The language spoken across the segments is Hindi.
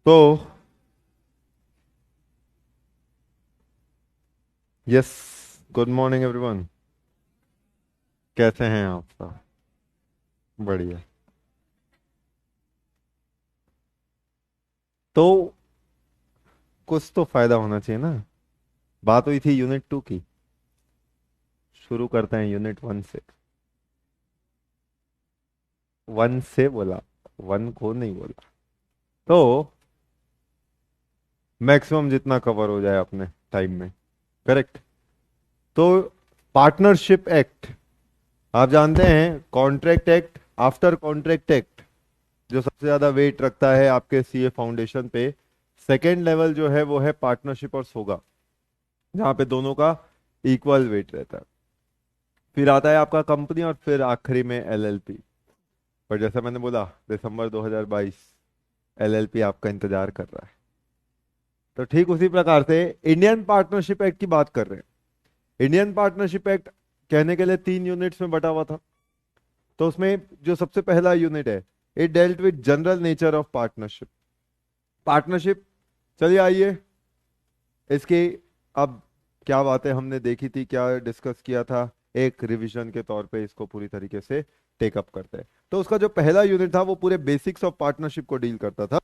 तो यस, गुड मॉर्निंग एवरीवन। कैसे हैं आप सब? बढ़िया। तो कुछ तो फायदा होना चाहिए ना। बात हुई थी यूनिट 2 की। शुरू करते हैं यूनिट 1 से। 1 से बोला, 1 को नहीं बोला। तो मैक्सिमम जितना कवर हो जाए अपने टाइम में। करेक्ट। तो पार्टनरशिप एक्ट, आप जानते हैं contract act, after contract act जो सबसे ज्यादा वेट रखता है आपके सीए फाउंडेशन पे। सेकेंड लेवल जो है वो है पार्टनरशिप और सोगा, जहाँ पे दोनों का इक्वल वेट रहता है। फिर आता है आपका कंपनी और फिर आखिरी में एलएलपी। पर जैसा मैंने बोला, दिसंबर 2022 एलएलपी आपका इंतजार कर रहा है। तो ठीक उसी प्रकार से इंडियन पार्टनरशिप एक्ट की बात कर रहे हैं। इंडियन पार्टनरशिप एक्ट कहने के लिए 3 यूनिट्स में बटा हुआ था। तो उसमें जो सबसे पहला यूनिट है, it dealt with general nature of partnership. Partnership, चलिए आइए इसकी अब क्या बातें हमने देखी थी, क्या डिस्कस किया था, एक रिवीजन के तौर पे इसको पूरी तरीके से टेकअप करते हैं। तो उसका जो पहला यूनिट था वो पूरे बेसिक्स ऑफ पार्टनरशिप को डील करता था,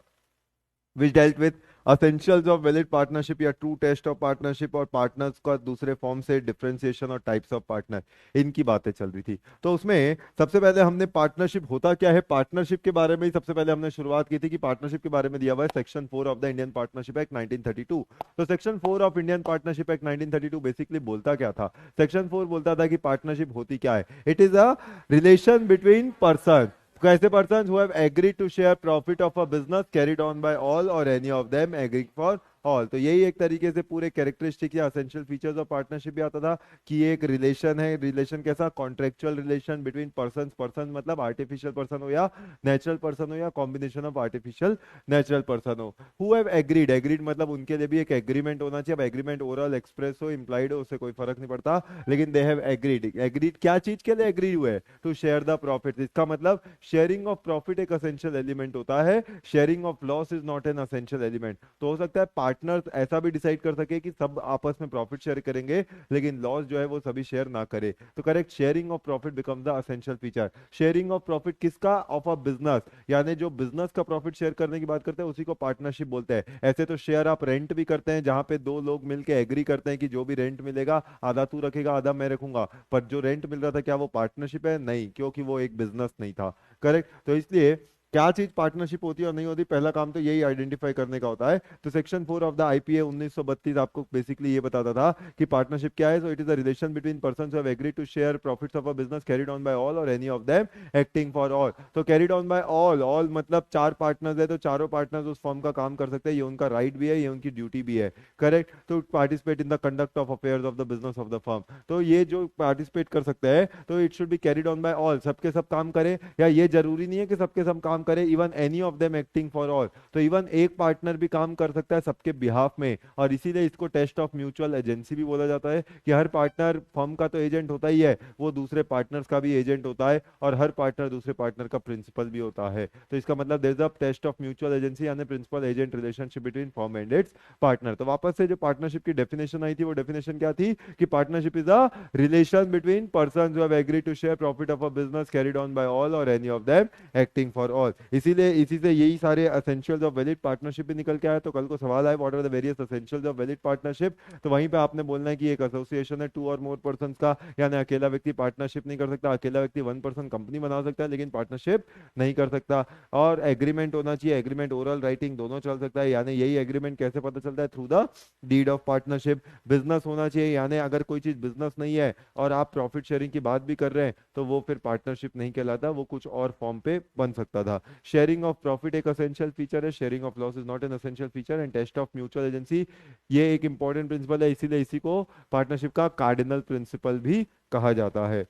which dealt with essentials of valid partnership या ट्रू टेस्ट ऑफ पार्टनरशिप, और पार्टनर्स का दूसरे फॉर्म से डिफरेंशिएशन और टाइप्स ऑफ पार्टनर, इनकी बातें चल रही थी। तो उसमें सबसे पहले हमने पार्टनरशिप होता क्या है, पार्टनरशिप के बारे में ही सबसे पहले हमने शुरुआत की थी कि पार्टनरशिप के बारे में दिया हुआ है section 4 of the Indian partnership act 1932। तो section 4 of Indian partnership act 1932 basically बोलता क्या था? सेक्शन 4 बोलता था कि पार्टनरशिप होती क्या है, it is a relation between person, कैसे persons who have agreed to share profit of a business carried on by all or any of them agreeing for all। तो यही एक तरीके से पूरे कैरेक्टरिस्टिक या असेंशियल फीचर्स ऑफ पार्टनरशिप भी आता था कि ये एक रिलेशन है। रिलेशन कैसा? Contractual relation between person, person मतलब आर्टिफिशियल पर्सन हो या नेचुरल पर्सन हो या combination of artificial natural person हो। हु हैव एग्रीड, एग्रीड मतलब उनके लिए भी एक एग्रीमेंट होना चाहिए। अब एग्रीमेंट ओरल, एक्सप्रेस हो, इम्प्लाइड हो, उससे कोई फर्क नहीं पड़ता, लेकिन दे हैव एग्रीड। एग्रीड क्या चीज के लिए एग्री हुए? To share the profit. इसका मतलब शेयरिंग ऑफ प्रॉफिट एक असेंशियल एलिमेंट होता है, sharing of loss is not an essential element. तो हो सकता है पार्टनर ऐसा भी डिसाइड कर सके कि सब आपस में प्रॉफिट शेयर करेंगे, लेकिन लॉस जो है वो सभी शेयर ना करे। तो correct, sharing of profit become the essential feature. Sharing of profit किसका? ऑफ अ बिजनेस, यानी जो बिजनेस का प्रॉफिट शेयर करने की बात करते हैं उसी को पार्टनरशिप बोलते हैं। ऐसे तो शेयर आप रेंट भी करते हैं, जहां पे दो लोग मिलकर एग्री करते हैं कि जो भी रेंट मिलेगा आधा तू रखेगा आधा मैं रखूंगा। पर जो रेंट मिल रहा था क्या वो पार्टनरशिप है? नहीं, क्योंकि वो एक बिजनेस नहीं था। करेक्ट। तो इसलिए क्या चीज पार्टनरशिप होती है और नहीं होती, पहला काम तो यही आइडेंटिफाई करने का होता है। तो सेक्शन 4 ऑफ द आईपीए 1932 आपको बेसिकली ये बताता था कि पार्टनरशिप क्या है। So it is a relation between persons who have agreed to share profits of a business carried on by all or any of them acting for all. तो carried on by all, all मतलब चार पार्टनर्स है तो चारों पार्टनर्स उस फॉर्म का काम कर सकते हैं, ये उनका राइट भी है, ये उनकी ड्यूटी भी है। करेक्ट। तो participate in the conduct of affairs of the business of the firm. तो ये जो पार्टिसिपेट कर सकते हैं तो it should be carried on by all, सबके सब काम करें, या ये जरूरी नहीं है कि सबके सब काम करें, even any of them acting for all. तो इवन एक पार्टनर भी काम कर सकता है सबके बिहाफ में, और इसीलिए इसको टेस्ट ऑफ म्यूचुअल एजेंसी भी बोला जाता है कि हर पार्टनर फर्म का तो एजेंट होता ही है, वो दूसरे पार्टनर्स का भी एजेंट होता है, और हर पार्टनर दूसरे पार्टनर का प्रिंसिपल भी होता है। तो इसका मतलब there is a test of mutual agency यानी principal agent relationship between firm and its partner. तो वापस से जो पार्टनरशिप की डेफिनेशन आई थी वो डेफिनेशन क्या थी कि partnership is a relation between person who have agreed to share profit of a business carried on by all or any of them acting for all. इसीलिए इसी से यही सारे एसेंशियल्स ऑफ वैलिड पार्टनरशिप भी निकल के आया। तो कल को सवाल आए what are the various essentials of valid partnership, तो वहीं पे आपने बोलना है कि एक एसोसिएशन है टू और मोर पर्सन का, यानी अकेला व्यक्ति पार्टनरशिप नहीं कर सकता, अकेला व्यक्ति वन पर्सन कंपनी बना सकता है लेकिन पार्टनरशिप नहीं कर सकता। और एग्रीमेंट होना चाहिए, एग्रीमेंट ओरल राइटिंग दोनों चल सकता है, यानी यही एग्रीमेंट कैसे पता चलता है? Through the deed of partnership. Business होना चाहिए, यानी अगर कोई चीज बिजनेस नहीं है और आप प्रॉफिट शेयरिंग की बात भी कर रहे हैं तो वो फिर पार्टनरशिप नहीं कहलाता, वो कुछ और फॉर्म पे बन सकता था। शेयरिंग ऑफ प्रॉफिट एक असेंशियल फीचर है, sharing of loss is not an essential feature, and test of mutual agency ये एक इंपॉर्टेंट प्रिंसिपल है, इसीलिए इसी को पार्टनरशिप का कार्डिनल प्रिंसिपल भी कहा जाता है।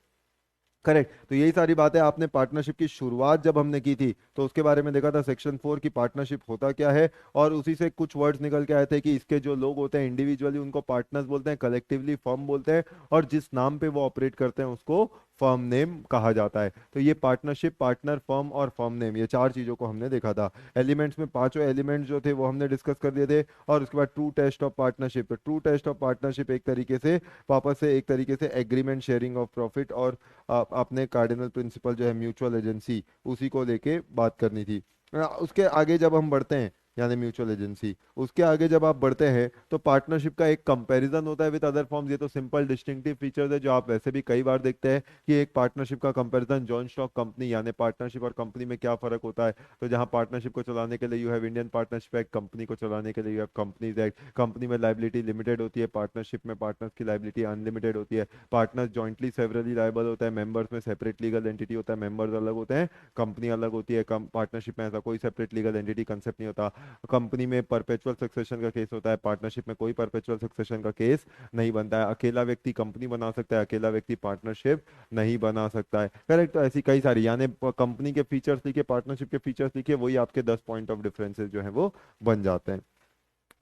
करेक्ट। तो यही सारी बातें आपने पार्टनरशिप की शुरुआत जब हमने की थी तो उसके बारे में देखा था, सेक्शन 4 की पार्टनरशिप होता क्या है, और उसी से कुछ वर्ड्स निकल के आए थे कि इसके जो लोग होते हैं इंडिविजुअली उनको पार्टनर्स बोलते हैं, कलेक्टिवली फर्म बोलते हैं, और जिस नाम पे वो ऑपरेट करते हैं उसको फर्म नेम कहा जाता है। तो ये पार्टनरशिप, पार्टनर, फर्म और फर्म नेम, ये चार चीजों को हमने देखा था। एलिमेंट्स में पांचों एलिमेंट्स जो थे वो हमने डिस्कस कर दिए थे। और उसके बाद ट्रू टेस्ट ऑफ पार्टनरशिप। तो ट्रू टेस्ट ऑफ पार्टनरशिप एक तरीके से वापस से एक तरीके से एग्रीमेंट, शेयरिंग ऑफ प्रॉफिट और अपने कार्डिनल प्रिंसिपल जो है म्यूचुअल एजेंसी, उसी को लेके बात करनी थी। उसके आगे जब हम बढ़ते हैं, यानी म्यूचुअल एजेंसी, उसके आगे जब आप बढ़ते हैं तो पार्टनरशिप का एक कंपैरिजन होता है विद अदर फॉर्म्स। ये तो सिंपल डिस्टिंक्टिव फीचर्स है जो आप वैसे भी कई बार देखते हैं कि एक पार्टनरशिप का कंपैरिजन जॉइंट स्टॉक कंपनी, यानी पार्टनरशिप और कंपनी में क्या फर्क होता है। तो जहां पार्टनरशिप को चलाने के लिए you have Indian partnership act, company को चलाने के लिए you have companies act. Company में लाइबिलिटी लिमिटेड होती है, पार्टनरशिप में पार्टनर्स की लाइबिलिटी अनलिमिटेड होती है। पार्टनर्स जॉइंटली सेवरली लायबल होता है, मेंबर्स में सेपरेट लीगल एंटिटी होता है, मेंबर्स अलग होते हैं, कंपनी अलग होती है। पार्टनरशिप में ऐसा कोई सेपरेट लीगल एंटिटी कंसेप्ट नहीं होता। कंपनी में परपेचुअल सक्सेशन का केस होता है, पार्टनरशिप में कोई परपेचुअल सक्सेशन का केस नहीं बनता है। अकेला व्यक्ति कंपनी बना सकता है, अकेला व्यक्ति पार्टनरशिप नहीं बना सकता है। करेक्ट। तो ऐसी कई सारी, यानी कंपनी के फीचर्स लिखे, पार्टनरशिप के फीचर्स लिखे, वही आपके 10 पॉइंट ऑफ डिफरेंसेस जो है वो बन जाते हैं।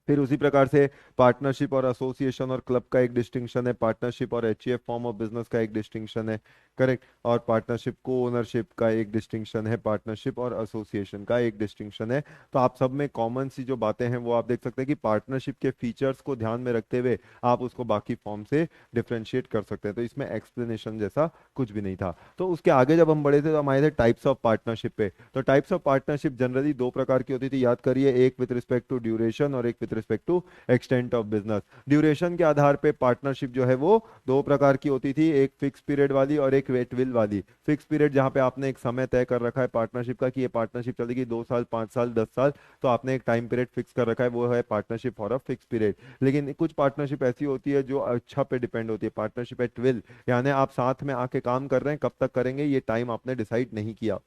फिर उसी प्रकार से पार्टनरशिप और एसोसिएशन और क्लब का एक डिस्टिंक्शन है, पार्टनरशिप और एचईएफ फॉर्म ऑफ बिजनेस का एक डिस्टिंक्शन है। करेक्ट। और पार्टनरशिप को ओनरशिप का एक डिस्टिंक्शन है, पार्टनरशिप और एसोसिएशन का एक डिस्टिंक्शन है। तो आप सब में कॉमन सी जो बातें हैं वो आप देख सकते हैं कि पार्टनरशिप के फीचर्स को ध्यान में रखते हुए आप उसको बाकी फॉर्म से डिफ्रेंशिएट कर सकते हैं। तो इसमें एक्सप्लेनेशन जैसा कुछ भी नहीं था। तो उसके आगे जब हम बढ़े थे तो हम आए थे टाइप्स ऑफ पार्टनरशिप पे। तो टाइप्स ऑफ पार्टनरशिप जनरली दो प्रकार की होती थी, याद करिए, एक विद रिस्पेक्ट टू ड्यूरेशन और एक with respect to extent of business. Duration के आधार पे पार्टनरशिप जो है वो दो प्रकार की होती थी, एक फिक्स पीरियड वाली और एक वेट विल वाली। फिक्स पीरियड जहां पे आपने एक समय तय कर रखा है पार्टनरशिप का कि ये पार्टनरशिप चलेगी 2 साल, 5 साल, 10 साल, तो आपने एक टाइम पीरियड फिक्स कर रखा है, वो है partnership for a fix period. लेकिन कुछ पार्टनरशिप ऐसी होती है जो अच्छा पे डिपेंड होती है, पार्टनरशिप एट विल, यानी आप साथ में आके काम कर रहे हैं, कब तक करेंगे ये टाइम आपने डिसाइड नहीं किया।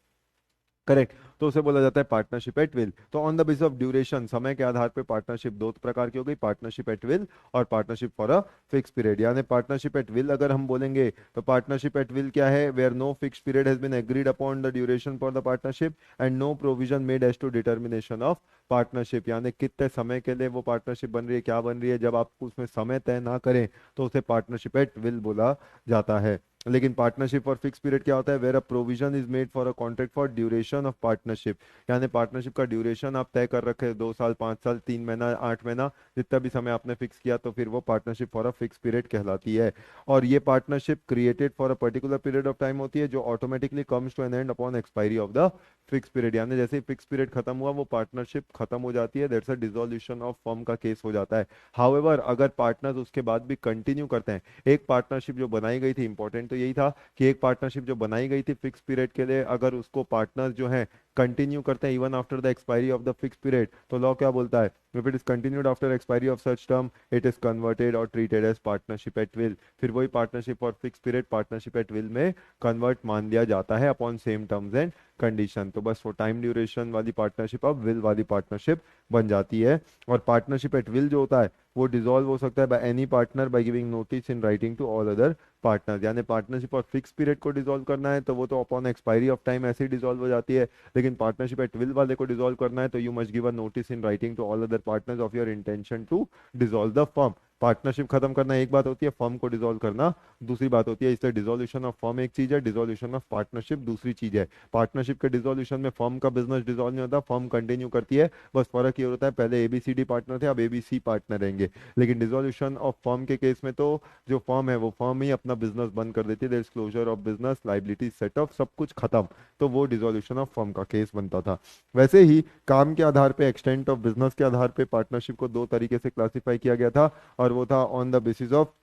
करेक्ट। तो उसे बोला जाता है पार्टनरशिप एट विल। तो on the basis of duration, समय के आधार पे पार्टनरशिप दो प्रकार की हो गई, पार्टनरशिप एट विल और partnership for a fix period. यानी पार्टनरशिप एट विल अगर हम बोलेंगे तो पार्टनरशिप एट विल क्या है, where no fix period has been agreed upon the duration for the partnership and no provision made as to determination of partnership. यानी कितने समय के लिए वो पार्टनरशिप बन रही है, क्या बन रही है, जब आप उसमें समय तय ना करें तो उसे पार्टनरशिप एट विल बोला जाता है। लेकिन पार्टनरशिप फॉर फिक्स पीरियड क्या होता है, where a provision is made for a contract for duration of partnership. यानी पार्टनरशिप का ड्यूरेशन आप तय कर रखे, 2 साल, 5 साल, 3 महीना, 8 महीना, जितना भी समय आपने फिक्स किया, तो फिर वो partnership for a fix period कहलाती है। और ये partnership created for a particular period of time होती है जो automatically comes to an end upon expiry of the fix period. यानी जैसे ही फिक्स पीरियड खत्म हुआ वो पार्टनरशिप खत्म हो जाती है, that's a dissolution of firm का केस हो जाता है। हाउएवर अगर पार्टनर्स उसके बाद भी कंटिन्यू करते हैं, एक पार्टनरशिप जो बनाई गई थी, इंपॉर्टेंट तो यही था कि एक पार्टनरशिप जो बनाई गई थी फिक्स पीरियड के लिए, अगर उसको पार्टनर्स जो है कंटिन्यू करते हैं even after the expiry of the fix period, तो लॉ क्या बोलता है, if it is continued after expiry of such term it is converted or treated as partnership at will. फिर वही पार्टनरशिप और fix period partnership at will में कन्वर्ट मान लिया जाता है upon same terms and condition. तो बस वो टाइम ड्यूरेशन वाली पार्टनरशिप अब विल वाली पार्टनरशिप बन जाती है। और पार्टनरशिप एट विल जो होता है वो डिसॉल्व हो सकता है by any partner by giving notice in writing to all other partners. यानी पार्टनरशिप और फिक्स पीरियड को डिसॉल्व करना है तो वो तो अपॉन एक्सपायरी ऑफ टाइम ऐसे ही डिसॉल्व हो जाती है, लेकिन पार्टनरशिप एट विल वाले को डिसॉल्व करना है तो you must give a notice in writing to all other partners of your intention to dissolve the firm. Partnership खत्म करना एक बात होती है, फर्म को डिसॉल्व करना दूसरी बात होती है। इसलिए डिसोल्यूशन ऑफ फर्म एक चीज है, डिसोल्यूशन ऑफ पार्टनरशिप दूसरी चीज है। पार्टनरशिप के डिसोल्यूशन में फर्म का बिजनेस डिसॉल्व नहीं होता, फर्म कंटिन्यू करती है, बस फर्क ये होता है पहले एबीसीडी पार्टनर थे अब एबीसी पार्टनर रहेंगे। लेकिन डिसोल्यूशन ऑफ फर्म के केस में तो जो फर्म है वो फर्म ही अपना बिजनेस बंद कर देती है, there is closure of business, liability set off, सब कुछ खत्म। तो वो डिसोल्यूशन ऑफ फर्म का केस बनता था। वैसे ही काम के आधार पे, एक्सटेंट ऑफ बिजनेस के आधार पे पार्टनरशिप को दो तरीके से क्लासिफाई किया गया था, और वो था on the basis of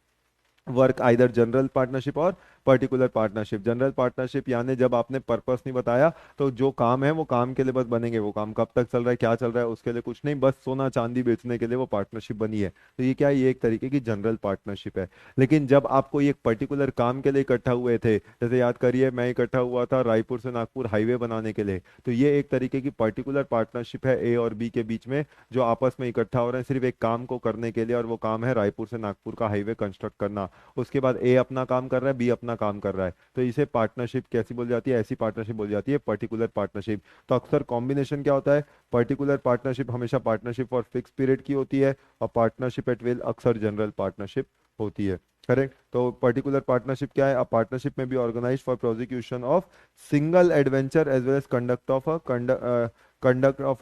work, either general partnership और पर्टिकुलर पार्टनरशिप। जनरल पार्टनरशिप यानी जब आपने पर्पस नहीं बताया तो जो काम है वो काम के लिए बस बनेंगे, वो काम कब तक चल रहा है, क्या चल रहा है, उसके लिए कुछ नहीं, बस सोना चांदी बेचने के लिए वो पार्टनरशिप बनी है, तो ये क्या है, ये एक तरीके की जनरल पार्टनरशिप है। लेकिन जब आपको एक पर्टिकुलर काम के लिए इकट्ठा हुए थे, जैसे याद करिए मैं इकट्ठा हुआ था रायपुर से नागपुर हाईवे बनाने के लिए, तो ये एक तरीके की पर्टिकुलर पार्टनरशिप है ए और बी के बीच में, जो आपस में इकट्ठा हो रहे हैं सिर्फ एक काम को करने के लिए, और वो काम है रायपुर से नागपुर का हाईवे कंस्ट्रक्ट करना। उसके बाद ए अपना काम कर रहा है, बी अपना काम कर रहा है, तो इसे पार्टनरशिप कैसी बोल जाती है, ऐसी पार्टनरशिप बोल जाती है पर्टिकुलर पार्टनरशिप। तो अक्सर कॉम्बिनेशन क्या होता है, पर्टिकुलर पार्टनरशिप हमेशा पार्टनरशिप फॉर फिक्स पीरियड की होती है, और पार्टनरशिप एट विल अक्सर जनरल पार्टनरशिप होती है। करेक्ट। तो पर्टिकुलर पार्टनरशिप क्या है? A partnership may be organise for prosecution of single adventure as well as conduct of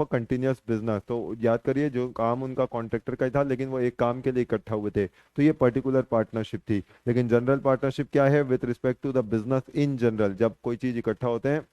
a continuous business. तो याद करिए, जो काम उनका कॉन्ट्रैक्टर का ही था, लेकिन वो एक काम के लिए इकट्ठा हुए थे, तो ये पर्टिकुलर पार्टनरशिप थी। लेकिन जनरल पार्टनरशिप क्या है? With respect to the business in general, जब कोई चीज इकट्ठा होते हैं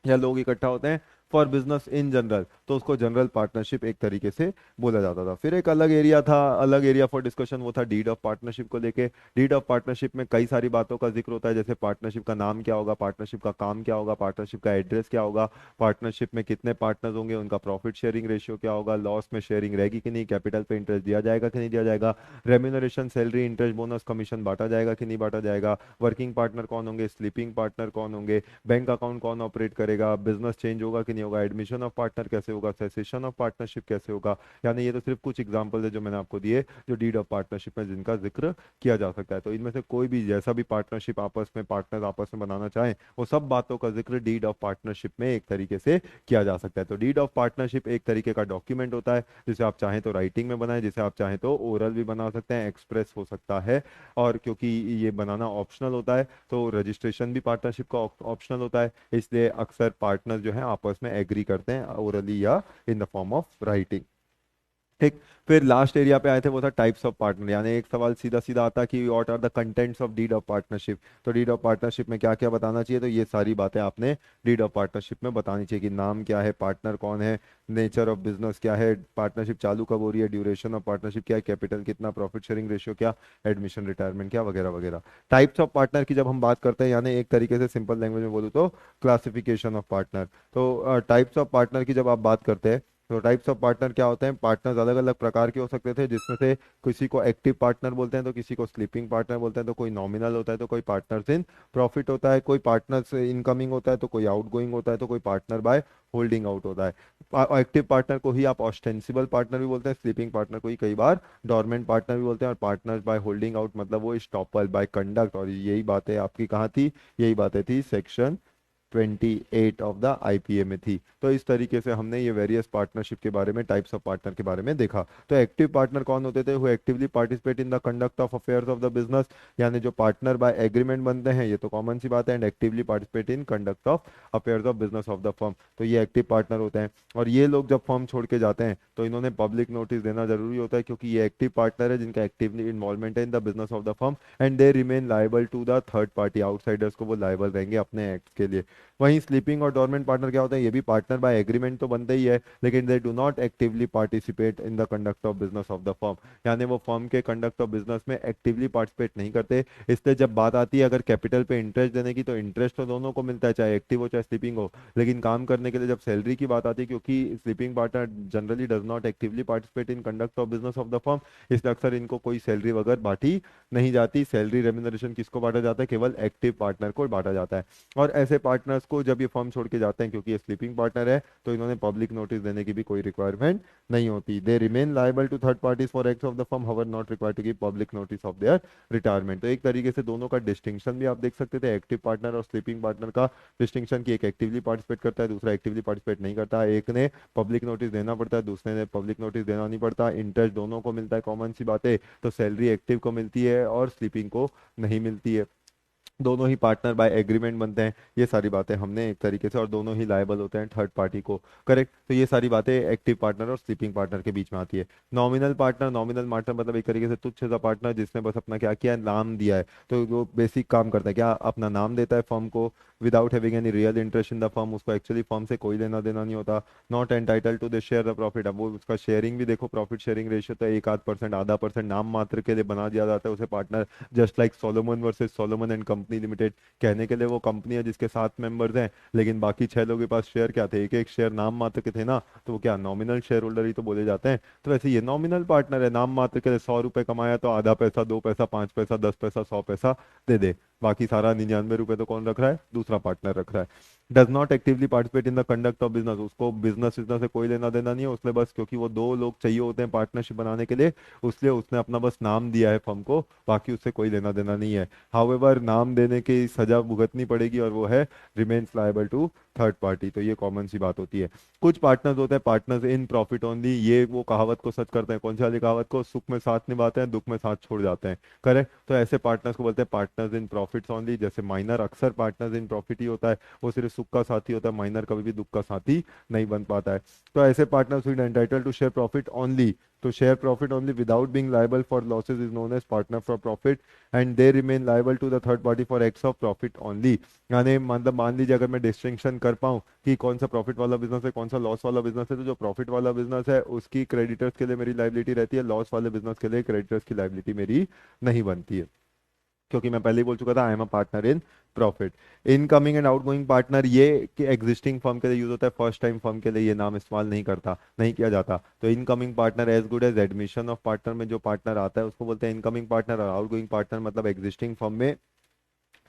या लोग इकट्ठा होते हैं फॉर बिजनेस इन जनरल, तो उसको जनरल पार्टनरशिप एक तरीके से बोला जाता था। फिर एक अलग एरिया था, अलग एरिया फॉर डिस्कशन, वो था डीड ऑफ पार्टनरशिप को लेके। डीड ऑफ पार्टनरशिप में कई सारी बातों का जिक्र होता है, जैसे पार्टनरशिप का नाम क्या होगा, पार्टनरशिप का काम क्या होगा, पार्टनरशिप का एड्रेस क्या होगा, पार्टनरशिप में कितने पार्टनर्स होंगे, उनका प्रॉफिट शेयरिंग रेशियो क्या होगा, लॉस में शेयरिंग रहेगी कि नहीं, कैपिटल पे इंटरेस्ट दिया जाएगा कि नहीं दिया जाएगा, remuneration, salary, interest, bonus, commission बांटा जाएगा कि नहीं बांटा जाएगा, वर्किंग पार्टनर कौन होंगे, स्लीपिंग पार्टनर कौन होंगे, बैंक अकाउंट कौन ऑपरेट करेगा, बिजनेस चेंज होगा कि नहीं होगा, एडमिशन ऑफ पार्टनर कैसे होगा, सेसेशन ऑफ पार्टनरशिप कैसे होगा। यानी ये तो सिर्फ कुछ एग्जांपल है जो मैंने आपको दिए, जो डीड ऑफ पार्टनरशिप में जिनका जिक्र किया जा सकता है। तो इनमें से कोई भी जैसा भी पार्टनरशिप आपस में पार्टनर आपस में बनाना चाहें, वो सब बातों का जिक्र डीड ऑफ पार्टनरशिप में एक तरीके से किया जा सकता है। तो डीड ऑफ पार्टनरशिप एक तरीके का डॉक्यूमेंट होता है, जिसे आप चाहें तो राइटिंग में बनाएं, जिसे आप चाहें तो ओरल भी बना सकते हैं, एक्सप्रेस हो सकता है। और क्योंकि ये बनाना ऑप्शनल होता है, तो रजिस्ट्रेशन भी पार्टनरशिप का ऑप्शनल होता है, इसलिए अक्सर पार्टनर जो है आपस में एग्री करते हैं ओरली या in the form of writing. ठीक। फिर लास्ट एरिया पे आए थे, वो था टाइप्स ऑफ पार्टनर। यानी एक सवाल सीधा सीधा आता कि what are the contents of deed of partnership. तो डीड ऑफ पार्टनरशिप में क्या क्या बताना चाहिए? तो ये सारी बातें आपने डीड ऑफ पार्टनरशिप में बतानी चाहिए, कि नाम क्या है, पार्टनर कौन है, नेचर ऑफ बिजनेस क्या है, पार्टनरशिप चालू कब हो रही है, ड्यूरेशन ऑफ पार्टनरशिप क्या है, कैपिटल कितना, प्रॉफिट शेयरिंग रेशियो क्या, एडमिशन रिटायरमेंट क्या, वगैरह वगैरह। टाइप्स ऑफ पार्टनर की जब हम बात करते हैं, यानी एक तरीके से सिंपल लैंग्वेज में बोलूँ तो क्लासिफिकेशन ऑफ पार्टनर। तो टाइप्स ऑफ पार्टनर की जब आप बात करते हैं, तो टाइप्स ऑफ पार्टनर क्या होते हैं? पार्टनर्स अलग अलग प्रकार के हो सकते थे, जिसमें से किसी को एक्टिव पार्टनर बोलते हैं, तो किसी को स्लीपिंग पार्टनर बोलते हैं, तो कोई नॉमिनल होता है, तो कोई पार्टनर्स इन प्रॉफिट होता है, कोई पार्टनर्स इनकमिंग होता है, तो कोई आउटगोइंग होता है, तो कोई पार्टनर बाय होल्डिंग आउट होता है। एक्टिव पार्टनर को ही आप ऑस्टेंसिबल पार्टनर भी बोलते हैं, स्लीपिंग पार्टनर को ही कई बार डॉर्मेंट पार्टनर भी बोलते हैं, और पार्टनर बाय होल्डिंग आउट मतलब वो स्टॉपल बाय कंडक्ट। और यही बातें आपकी कहाँ थी? यही बातें थी सेक्शन 28 ऑफ द आईपीए में थी। तो इस तरीके से हमने ये वेरियस पार्टनरशिप के बारे में, टाइप्स ऑफ पार्टनर के बारे में देखा। तो एक्टिव पार्टनर कौन होते थे? वो actively participate in the conduct of affairs of the business, यानी जो पार्टनर बाय एग्रीमेंट बनते हैं, ये तो कॉमन सी बात है, and actively participate in conduct of affairs of business of the firm. तो ये एक्टिव पार्टनर होते हैं। और ये लोग जब फर्म छोड़ के जाते हैं, तो इन्होंने पब्लिक नोटिस देना जरूरी होता है, क्योंकि ये एक्टिव पार्टनर है जिनका एक्टिवली इन्वॉल्वमेंट है in the business of the firm, and they remain liable to the third party, outsiders को वो लाइबल रहेंगे अपने एक्ट के लिए। वहीं स्लीपिंग और डोरमेंट पार्टनर क्या होता है? ये भी पार्टनर बाय एग्रीमेंट तो बनते ही है, लेकिन they do not actively participate in the conduct of business of the firm, यानी वो फर्म के कंडक्ट ऑफ बिजनेस में एक्टिवली पार्टिसिपेट नहीं करते। इसलिए जब बात आती है अगर कैपिटल पे इंटरेस्ट देने की, तो इंटरेस्ट तो दोनों को मिलता है, चाहे एक्टिव हो चाहे स्लीपिंग हो। लेकिन काम करने के लिए जब सैलरी की बात आती है, क्योंकि sleeping partner generally does not actively participate in conduct of business of the firm, इसलिए अक्सर इनको कोई सैलरी वगैरह बांटी नहीं जाती। सैलरी रेम्यूनरेशन किसको बांटा जाता है? केवल एक्टिव पार्टनर को बांटा जाता है। और ऐसे पार्टनर्स को जब ये फर्म छोड़ के जाते हैं, क्योंकि ये स्लीपिंग पार्टनर है, तो इन्होंने पब्लिक नोटिस देने की भी कोई रिक्वायरमेंट नहीं होती। They remain liable to third parties for acts of the firm, however not required to give public notice of their retirement. तो एक तरीके से दोनों का डिस्टिंक्शन भी आप देख सकते थे, एक्टिव पार्टनर और स्लीपिंग पार्टनर का डिस्टिंक्शन, की एक एक्टिवली पार्टिसिपेट करता है, दूसरा एक्टिवली पार्टिसिपेट नहीं करता। एक ने पब्लिक नोटिस देना पड़ता है, दूसरे ने पब्लिक नोटिस देना नहीं पड़ता। इंटरेस्ट दोनों को मिलता है, कॉमन सी बात है। तो सैलरी एक्टिव को मिलती है और स्लीपिंग को नहीं मिलती है। दोनों ही पार्टनर बाय एग्रीमेंट बनते हैं। ये सारी बातें हमने एक तरीके से, और दोनों ही लायबल होते हैं थर्ड पार्टी को। करेक्ट। तो ये सारी बातें एक्टिव पार्टनर और स्लीपिंग पार्टनर के बीच में आती है। नॉमिनल पार्टनर, नॉमिनल पार्टनर मतलब एक तरीके से तुच्छ सा पार्टनर, जिसने बस अपना क्या किया है, नाम दिया है। तो वो बेसिक काम करता है क्या? अपना नाम देता है फर्म को, without having any real interest in the firm. उसको एक्चुअली फर्म से कोई लेना देना नहीं होता। Not entitle to the share the profit. अब वो उसका शेयरिंग भी देखो, प्रॉफिट शेयरिंग रेशियो तो एक आध परसेंट, आधा परसेंट नाम मात्र के लिए बना दिया जाता है उसे partner. Just like Solomon versus Solomon and company limited, कहने के लिए वो कंपनी है जिसके 7 मेंबर्स हैं, लेकिन बाकी 6 लोगों के पास शेयर क्या थे? एक एक शेयर नाम मात्र के थे ना, तो वो क्या नॉमिनल शेयर होल्डर ही तो बोले जाते हैं। तो वैसे ये नॉमिनल पार्टनर है, नाम मात्र के लिए 100 रुपए कमाया तो आधा पैसा, 2 पैसा, 5 पैसा, 10 पैसा, 100 पैसा दे दे। बाकी सारा 99 रुपए तो कौन रख रहा है? दूसरा पार्टनर रख रहा है। Does not actively participate in the conduct of business, उसको बिजनेस से कोई लेना देना नहीं है, उसने बस क्योंकि वो दो लोग चाहिए होते हैं पार्टनरशिप बनाने के लिए, उसलिए उसने अपना बस नाम दिया है फर्म को, बाकी उससे कोई लेना देना नहीं है। हाउएवर नाम देने की सजा भुगतनी पड़ेगी और वो है remains liable to third party. तो ये कॉमन सी बात होती है। कुछ पार्टनर्स होते हैं पार्टनर्स इन प्रॉफिट ओनली, ये वो कहावत को सच करते हैं। कौन सी वाली कहावत को? सुख में साथ निभाते हैं, दुख में साथ छोड़ जाते हैं। करेक्ट। तो ऐसे पार्टनर्स को बोलते हैं पार्टनर्स इन प्रॉफिट्स ओनली। जैसे माइनर अक्सर पार्टनर्स इन प्रॉफिट ही होता है, वो सिर्फ सुख का साथी होता है, माइनर कभी भी दुख का साथी नहीं बन पाता है। तो ऐसे partners will entitle to share profit only. तो share profit only without being liable for losses is known as partner for profit, and they remain liable to the third party for acts of profit only. यानी मतलब मान लीजिए अगर मैं डिस्टिंक्शन कर पाऊँ कि कौन सा प्रॉफिट वाला बिजनेस है, कौन सा लॉस वाला बिजनेस है, तो जो प्रॉफिट वाला बिजनेस है उसकी क्रेडिटर्स के लिए मेरी लाइबिलिटी रहती है, लॉस वाले बिजनेस के लिए क्रेडिटर्स की लाइबिलिटी मेरी नहीं बनती है, क्योंकि मैं पहले ही बोल चुका था I am a partner in profit. Incoming and outgoing partner ये कि एग्जिस्टिंग फर्म के लिए यूज होता है, फर्स्ट टाइम फर्म के लिए ये नाम इस्तेमाल नहीं किया जाता। तो incoming partner as good as admission of partner में जो पार्टनर आता है उसको बोलते हैं इनकमिंग पार्टनर। और आउटगोइंग पार्टनर मतलब एग्जिस्टिंग फर्म में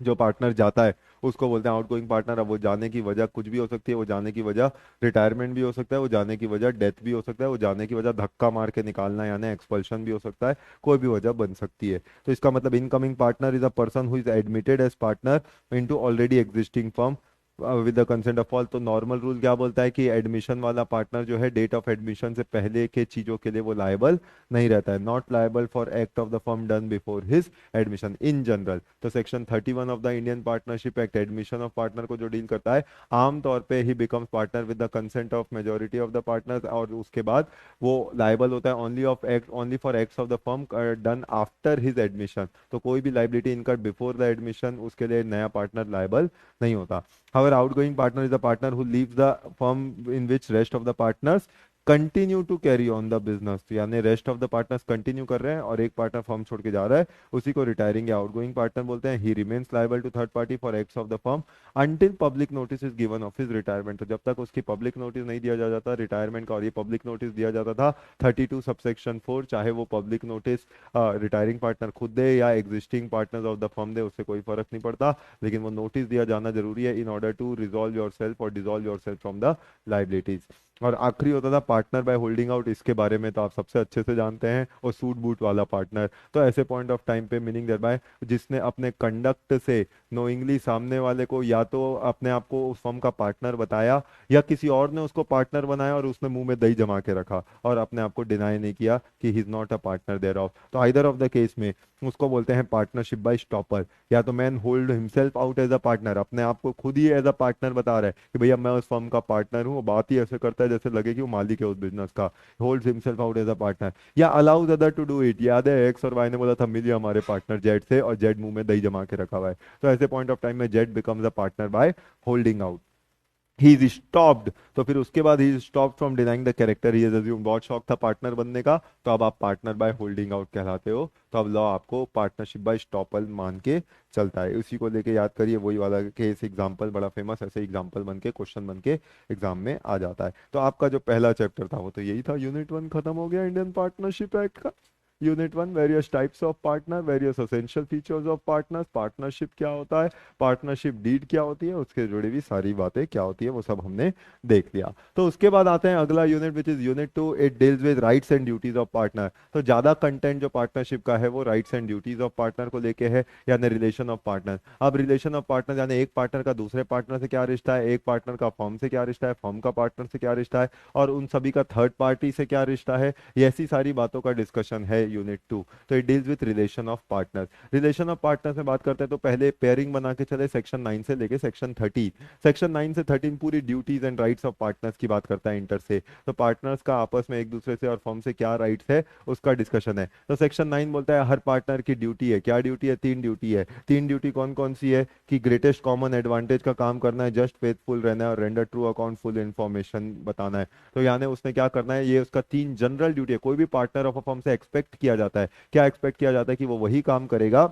जो पार्टनर जाता है उसको बोलते हैं आउटगोइंग पार्टनर। अब वो जाने की वजह कुछ भी हो सकती है, वो जाने की वजह रिटायरमेंट भी हो सकता है, वो जाने की वजह डेथ भी हो सकता है, वो जाने की वजह धक्का मार के निकालना यानी एक्सपल्शन भी हो सकता है, कोई भी वजह बन सकती है। तो इसका मतलब incoming partner is a person who is admitted as partner into already existing firm with the consent of all. तो नॉर्मल रूल क्या बोलता है कि एडमिशन वाला पार्टनर जो है डेट ऑफ एडमिशन से पहले के चीजों के लिए वो लायबल नहीं रहता है, not liable for act of the firm done before his admission in general. तो section 31 of the Indian partnership act admission of partner को जो डील करता है, आमतौर पे he becomes partner with the consent of majority of the partners, और उसके बाद वो लायबल होता है only for acts of the firm done after his admission. तो कोई भी liability incurred before the admission उसके लिए नया पार्टनर लायबल नहीं होता। However, outgoing partner is a partner who leaves the firm in which rest of the partners continue to carry on the business. यानी rest of the partners continue कर रहे हैं और एक पार्टनर फर्म छोड़ के जा रहा है, उसी को रिटायरिंग या आउटगोइंग पार्टनर बोलते हैं। He remains liable to third party for acts of the firm until public notice is given of his retirement. तो जब तक उसकी पब्लिक नोटिस नहीं दिया जाता रिटायरमेंट का, और ये पब्लिक नोटिस दिया जाता था 32 सबसेक्शन 4, चाहे वो पब्लिक नोटिस रिटायरिंग पार्टनर खुद दे या existing partners of the firm दे, उससे कोई फर्क नहीं पड़ता, लेकिन वो नोटिस दिया जाना जरूरी है in order to resolve yourself or dissolve yourself from the liabilities. और आखिरी होता था पार्टनर बाय होल्डिंग आउट। इसके बारे में तो आप सबसे अच्छे से जानते हैं, और सूट बूट वाला पार्टनर। तो ऐसे पॉइंट ऑफ टाइम पे मीनिंग देयर बाय जिसने अपने कंडक्ट से नोइंगली सामने वाले को या तो अपने आप को उस फर्म का पार्टनर बताया, या किसी और ने उसको पार्टनर बनाया और उसने मुंह में दही जमा के रखा और अपने आप को डिनाई नहीं किया कि he is not a partner thereof. तो आइदर ऑफ द केस में उसको बोलते हैं पार्टनरशिप बाय स्टॉपर। या तो man hold himself out as a partner, अपने आप को खुद ही एज अ पार्टनर बता रहा है कि भैया मैं उस फर्म का पार्टनर हूँ, बात ही ऐसे करता है जैसे लगे कि वो मालिक है उस बिजनेस का, holds himself out as a partner. या allows other to do it. याद है एक्स और वाई ने बोला था मिलिए हमारे पार्टनर जेड से, और जेड मुंह में दही जमा के रखा हुआ है। तो ऐसे पॉइंट ऑफ टाइम में Z becomes a partner by holding out. He is stopped, तो फिर उसके बाद he stop from denying the character he is assume. बहुत शौक था पार्टनर बनने का, तो अब आप पार्टनर बाय होल्डिंग आउट कहलाते हो। तो अब लॉ आपको पार्टनरशिप बाय स्टॉपल मान के चलता है। उसी को लेके याद करिए, वही वाला केस एग्जांपल बड़ा फेमस, ऐसे एग्जांपल बन के क्वेश्चन बन के एग्जाम में आ जाता है। तो आपका जो पहला चैप्टर था वो तो यही था, यूनिट 1 खत्म हो गया इंडियन पार्टनरशिप एक्ट का। Unit 1 various types of partner, various essential features of partners, partnership क्या होता है, पार्टनरशिप डीड क्या होती है, उसके जुड़ी हुई सारी बातें क्या होती है, वो सब हमने देख लिया। तो उसके बाद आते हैं अगला unit which is unit 2। It deals with rights and duties of partner. तो ज्यादा कंटेंट जो पार्टनरशिप का है वो rights and duties of partner को लेके है, यानी रिलेशन ऑफ पार्टनर। अब रिलेशन ऑफ पार्टनर यानी एक पार्टनर का दूसरे पार्टनर से क्या रिश्ता है, एक पार्टनर का फर्म से क्या रिश्ता है, फर्म का पार्टनर से क्या रिश्ता है, और उन सभी का थर्ड पार्टी से क्या रिश्ता है, ये ऐसी सारी बातों का डिस्कशन है यूनिट 2। तो it deals with relation of partner. Relation of partner से बात करते हैं तो पहले पेयरिंग बना के चले सेक्शन 9 से लेके सेक्शन 30। सेक्शन 9 से 13 पूरी duties and rights of partners की बात करता है इंटर से। तो पार्टनर्स का आपस में एक दूसरे से और फर्म से क्या राइट्स है उसका डिस्कशन है। तो सेक्शन 9 बोलता है हर पार्टनर की ड्यूटी है, क्या ड्यूटी है, 3 ड्यूटी है। 3 ड्यूटी कौन कौन सी है कि ग्रेटेस्ट कॉमन एडवांटेज का काम करना है, जस्ट फेथफुल रहना है, और render true account full information बताना है। तो यानी उसने क्या करना है, ये उसका 3 जनरल ड्यूटी है। कोई भी पार्टनर ऑफ अ फर्म से एक्सपेक्ट किया जाता है, क्या एक्सपेक्ट किया जाता है कि वो वही काम करेगा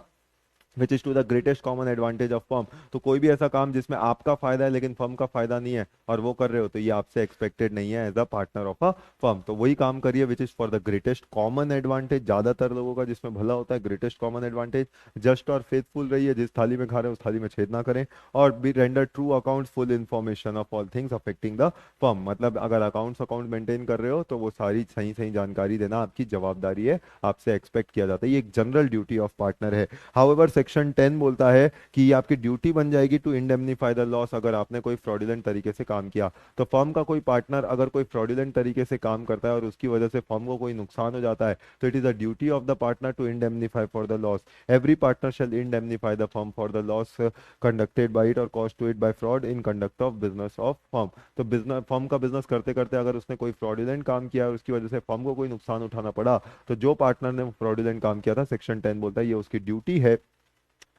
which is to the greatest common advantage of firm. तो कोई भी ऐसा काम जिसमें आपका फायदा है लेकिन फर्म का फायदा नहीं है और वो कर रहे हो, तो ये आपसे एक्सपेक्टेड नहीं है as a partner of a firm. तो वही काम करिए which is for the greatest common advantage, ज्यादातर लोगों का जिसमें भला होता है, ग्रेटेस्ट कॉमन एडवांटेज। जस्ट और फेथफुल रहिए, जिस थाली में खा रहे हैं उस थाली में छेद ना करें। और be render true account full information of all things affecting the firm. मतलब अगर अकाउंट मेंटेन कर रहे हो तो वो सारी सही सही जानकारी देना आपकी जवाबदारी है, आपसे एक्सपेक्ट किया जाता है। ये एक जनरल ड्यूटी ऑफ पार्टनर है। हाउएवर सेक्शन 10 बोलता है कि ये आपकी ड्यूटी बन जाएगी टू इंडेमनीफाई द लॉस, अगर आपने कोई फ्रॉडुलेंट तरीके से काम किया। तो फर्म का कोई पार्टनर अगर कोई फ्रॉडुलेंट तरीके से काम करता है और उसकी वजह से फर्म को कोई नुकसान हो जाता है, तो it is the duty of the partner to indemnify for the loss. Every partner shall indemnify the firm for the loss conducted by it or cost to it by fraud in conduct of business of firm. तो बिजनेस फर्म का बिजनेस करते करते अगर उसने कोई फ्रॉडुलेंट काम किया और उसकी वजह से फर्म को कोई नुकसान उठाना पड़ा, तो जो पार्टनर ने फ्रॉडुलेंट काम किया था, सेक्शन 10 बोलता है ये उसकी ड्यूटी है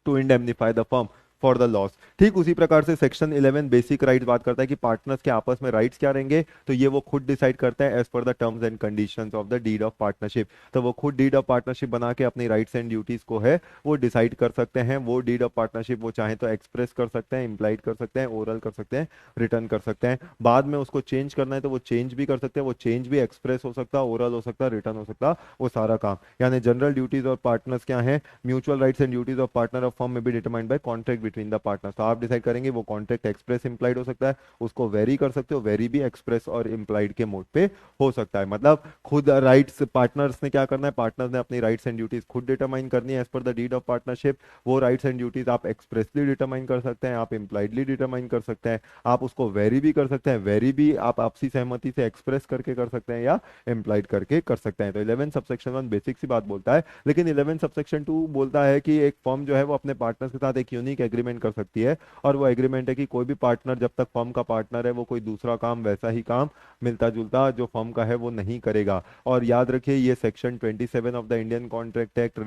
to indemnify the firm for the loss. ठीक उसी प्रकार से सेक्शन 11 बेसिक राइट्स बात करता है कि पार्टनर्स के आपस में राइट्स क्या रहेंगे, तो ये वो खुद डिसाइड करते हैं as per the terms and conditions of the deed of partnership. तो वो खुद डीड ऑफ पार्टनरशिप बना के अपनी राइट्स एंड ड्यूटीज को है वो डिसाइड कर सकते हैं। वो डीड ऑफ पार्टनरशिप वो चाहे तो एक्सप्रेस कर सकते हैं, इम्प्लाइड कर सकते हैं, ओरल कर सकते हैं, रिटर्न कर सकते हैं। बाद में उसको चेंज करना है तो वो चेंज भी कर सकते हैं। वो चेंज भी एक्सप्रेस हो सकता है, ओरल हो सकता है, रिटर्न हो सकता है, वो सारा काम। यानी जनरल ड्यूटीज और पार्टनर्स क्या है, mutual rights and duties of partner of firm में be determined by contract between the partners. तो आप डिसाइड करेंगे वो कॉन्ट्रैक्ट एक्सप्रेस इंप्लाइड हो सकता है, उसको वेरी कर सकते हो, वेरी भी एक्सप्रेस और इंप्लाइड के मोड पे हो सकता है। मतलब खुद राइट्स पार्टनर्स ने क्या करना है, पार्टनर्स ने अपनी राइट्स एंड ड्यूटीज खुद डिटरमाइन करनी है as per the deed of partnership. वो राइट्स एंड ड्यूटीज आप एक्सप्रेसली डिटरमाइन कर सकते हैं, आप इंप्लाइडली डिटरमाइन कर सकते हैं, आप उसको वेरी भी कर सकते हैं। वेरी भी आप आपसी सहमति से एक्सप्रेस करके कर सकते हैं या इंप्लाइड करके कर सकते हैं। तो 11 सबसेक्शन 1 बेसिक सी बात बोलता है, लेकिन 11 सबसेक्शन 2 बोलता है कि एक फर्म जो है वो अपने पार्टनर्स के साथ एक यूनिक एग्रीमेंट कर सकती है। और वो एग्रीमेंट है कि कोई भी पार्टनर जब तक फर्म का पार्टनर है वो कोई दूसरा काम, वैसा ही काम मिलता जुलता जो फर्म का है वो नहीं करेगा। और याद रखिए ये section 27 of the Indian contract act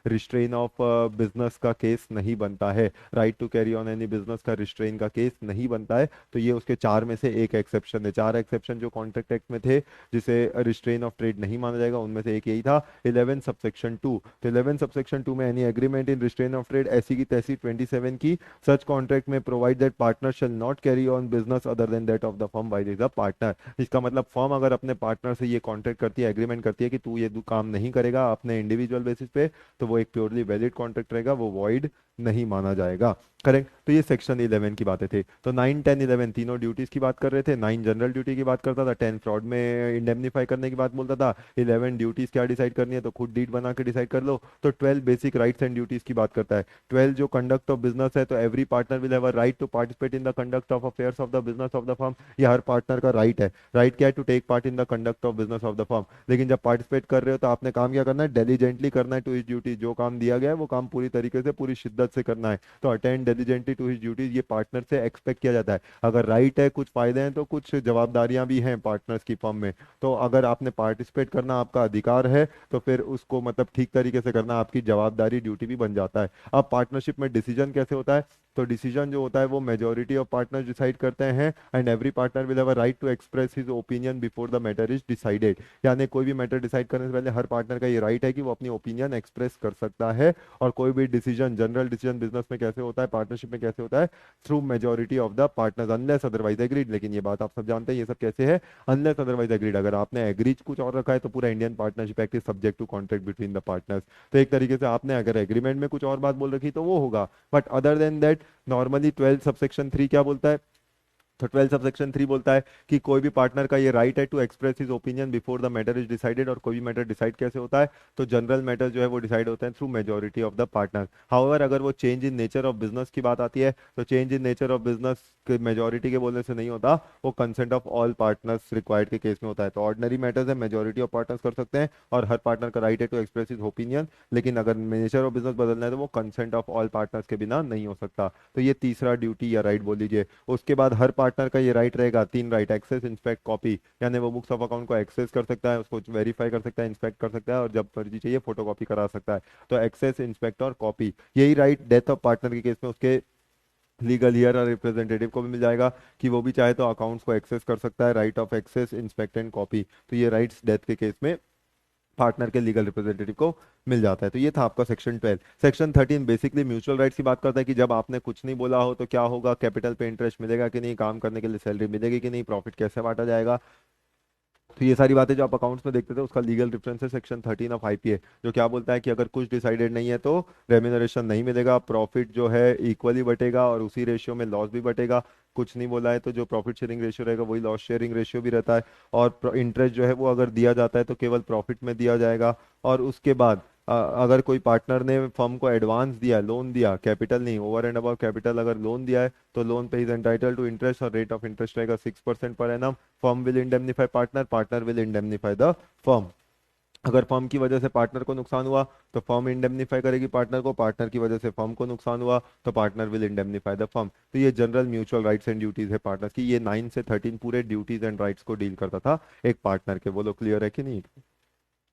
restrain of business का केस नहीं बनता है। Right to carry on any business का रिस्ट्रेन का केस नहीं बनता है। तो ये उसके चार में से एक एक्सेप्शन है। चार एक्सेप्शन जो कॉन्ट्रैक्ट एक्ट में थे जिसे रिस्ट्रेन ऑफ ट्रेड नहीं माना जाएगा, उनमें से एक यही था 11 सबसेक्शन 2। तो 11 सबसेक्शन 2 में any agreement in restraint of trade ऐसी की तैसी 27 की सच कॉन्ट्रैक्ट में provide that partner shall not carry on business other than that of the firm bye the partner. इसका मतलब फर्म अगर अपने पार्टनर से ये कॉन्ट्रैक्ट करती है, एग्रीमेंट करती है कि तू ये काम नहीं करेगा अपने इंडिविजुअल बेसिस पे, तो वो एक प्योरली वैलिड कॉन्ट्रैक्ट रहेगा, वो वॉइड नहीं माना जाएगा। करेक्ट। तो ये सेक्शन 11 की बातें थी। तो 9 10 11 तीनों ड्यूटीज की बात कर रहे थे। 9 जनरल ड्यूटी की बात करता था, 10 फ्रॉड में इंडेमनीफाई करने की बात बोलता था, 11 ड्यूटीज क्या डिसाइड करनी है तो खुद डीड बना के डिसाइड कर लो। तो 12 बेसिक राइट्स एंड ड्यूटीज की बात करता है। 12 जो कंडक्ट ऑफ बिजनेस है, तो every partner will have a right to participate in the conduct of affairs of the business of the firm. ये हर पार्टनर का राइट है। राइट क्या है, to take part in the conduct of business of the firm. लेकिन जब पार्टिसिपेट कर रहे हो तो आपने काम क्या करना है, डेलीजेंटली करना है टू हिज ड्यूटी। जो काम दिया गया है वो काम पूरी तरीके से पूरी शिद्दत से करना है। तो attend diligently to his duties, ये पार्टनर से एक्सपेक्ट किया जाता है। अगर राइट है, कुछ फायदे हैं, तो कुछ जवाबदारियां भी हैं पार्टनर्स की फर्म में। तो अगर आपने पार्टिसिपेट करना आपका अधिकार है, तो फिर उसको मतलब ठीक तरीके से करना आपकी जवाबदारी, ड्यूटी भी बन जाता है। अब पार्टनरशिप में डिसीजन कैसे होता है, तो डिसीजन जो होता है वो मेजोरिटी ऑफ पार्टनर्स डिसाइड करते हैं and every partner will have a right to express his opinion before the matter is decided. यानी कोई भी मैटर डिसाइड करने से पहले हर पार्टनर का ये राइट है कि वो अपनी ओपिनियन एक्सप्रेस कर सकता है। और कोई भी डिसीजन, जनरल डिसीजन बिजनेस में कैसे होता है, पार्टनरशिप में कैसे होता है, through majority of the partners unless otherwise agreed. लेकिन ये बात आप सब जानते हैं ये सब कैसे है, अनलेस अदरवाइज एग्रीड। अगर आपने एग्रीड कुछ और रखा है तो पूरा Indian partnership act is subject to contract between the partners. तो एक तरीके से आपने अगर एग्रीमेंट में कुछ और बात बोल रखी तो वो होगा, but other than that normally 12 subsection 3 क्या बोलता है, तो 12 सबसेक्शन 3 बोलता है कि कोई भी पार्टनर का ये राइट है to express his opinion before the matter is decided. और कोई भी मैटर डिसाइड कैसे होता है, तो जनरल मैटर जो है वो डिसाइड होता है through majority of the partner. However अगर वो change in nature of business की बात आती है, तो change in nature of business majority के बोलने से नहीं होता, वो consent of all partners required के केस में होता है। तो ऑर्डिनरी मैटर्स है मेजोरिटी ऑफ पार्टनर्स कर सकते हैं और हर पार्टनर का राइट है टू एक्सप्रेस हिज ओपिनियन। लेकिन अगर नेचर ऑफ बिजनेस बदलना है तो वो कंसेंट ऑफ ऑल पार्टनर्स के बिना नहीं हो सकता। तो ये तीसरा ड्यूटी या राइट बोल लीजिए। उसके बाद हर पार्टनर का ये राइट रहेगा, तीन राइट, एक्सेस, इंस्पेक्ट, कॉपी। यानी वो बुक्स ऑफ अकाउंट को एक्सेस कर सकता है, उसको वेरीफाई कर सकता है, इंस्पेक्ट कर सकता है और जब मर्जी चाहिए फोटो कॉपी करा सकता है। तो एक्सेस, इंस्पेक्ट और कॉपी, यही राइट डेथ ऑफ पार्टनर के केस में उसके लीगल हियर और रिप्रेजेंटेटिव को भी मिल जाएगा कि वो भी चाहे तो अकाउंट्स को एक्सेस कर सकता है। Right of access, inspect and copy, तो ये राइट्स डेथ के केस में पार्टनर के लीगल रिप्रेजेंटेटिव को मिल जाता है। तो ये था आपका section 12। Section 13 basically mutual rights की बात करता है कि जब आपने कुछ नहीं बोला हो तो क्या होगा, कैपिटल पे इंटरेस्ट मिलेगा कि नहीं, काम करने के लिए सैलरी मिलेगी कि नहीं, प्रॉफिट कैसे बांटा जाएगा। तो ये सारी बातें जो आप अकाउंट्स में देखते थे उसका लीगल रेफरेंस है सेक्शन 13 ऑफ आईपीए, जो क्या बोलता है कि अगर कुछ डिसाइडेड नहीं है तो रेम्यूनरेशन नहीं मिलेगा, प्रॉफिट जो है इक्वली बटेगा और उसी रेशियो में लॉस भी बटेगा। कुछ नहीं बोला है तो जो प्रॉफिट शेयरिंग रेशियो रहेगा वही लॉस शेयरिंग रेशियो भी रहता है। और इंटरेस्ट जो है वो अगर दिया जाता है तो केवल प्रॉफिट में दिया जाएगा। और उसके बाद अगर कोई पार्टनर ने फर्म को एडवांस दिया, लोन दिया, कैपिटल नहीं, ओवर एंड अबव कैपिटल अगर लोन दिया है तो लोन पे इज एंटाइटल टू इंटरेस्ट, और रेट ऑफ इंटरेस्ट रहेगा 6% per annum. Firm will indemnify partner, partner will indemnify the firm. अगर फर्म की वजह से पार्टनर को नुकसान हुआ तो फर्म इंडेमनीफाई करेगी पार्टनर को, पार्टनर की वजह से फर्म को नुकसान हुआ तो partner will indemnify the firm. तो ये general mutual rights and duties है पार्टनर्स की। ये 9 से 13 पूरे ड्यूटीज एंड राइट्स को डील करता था एक पार्टनर के। बोलो क्लियर है कि नहीं,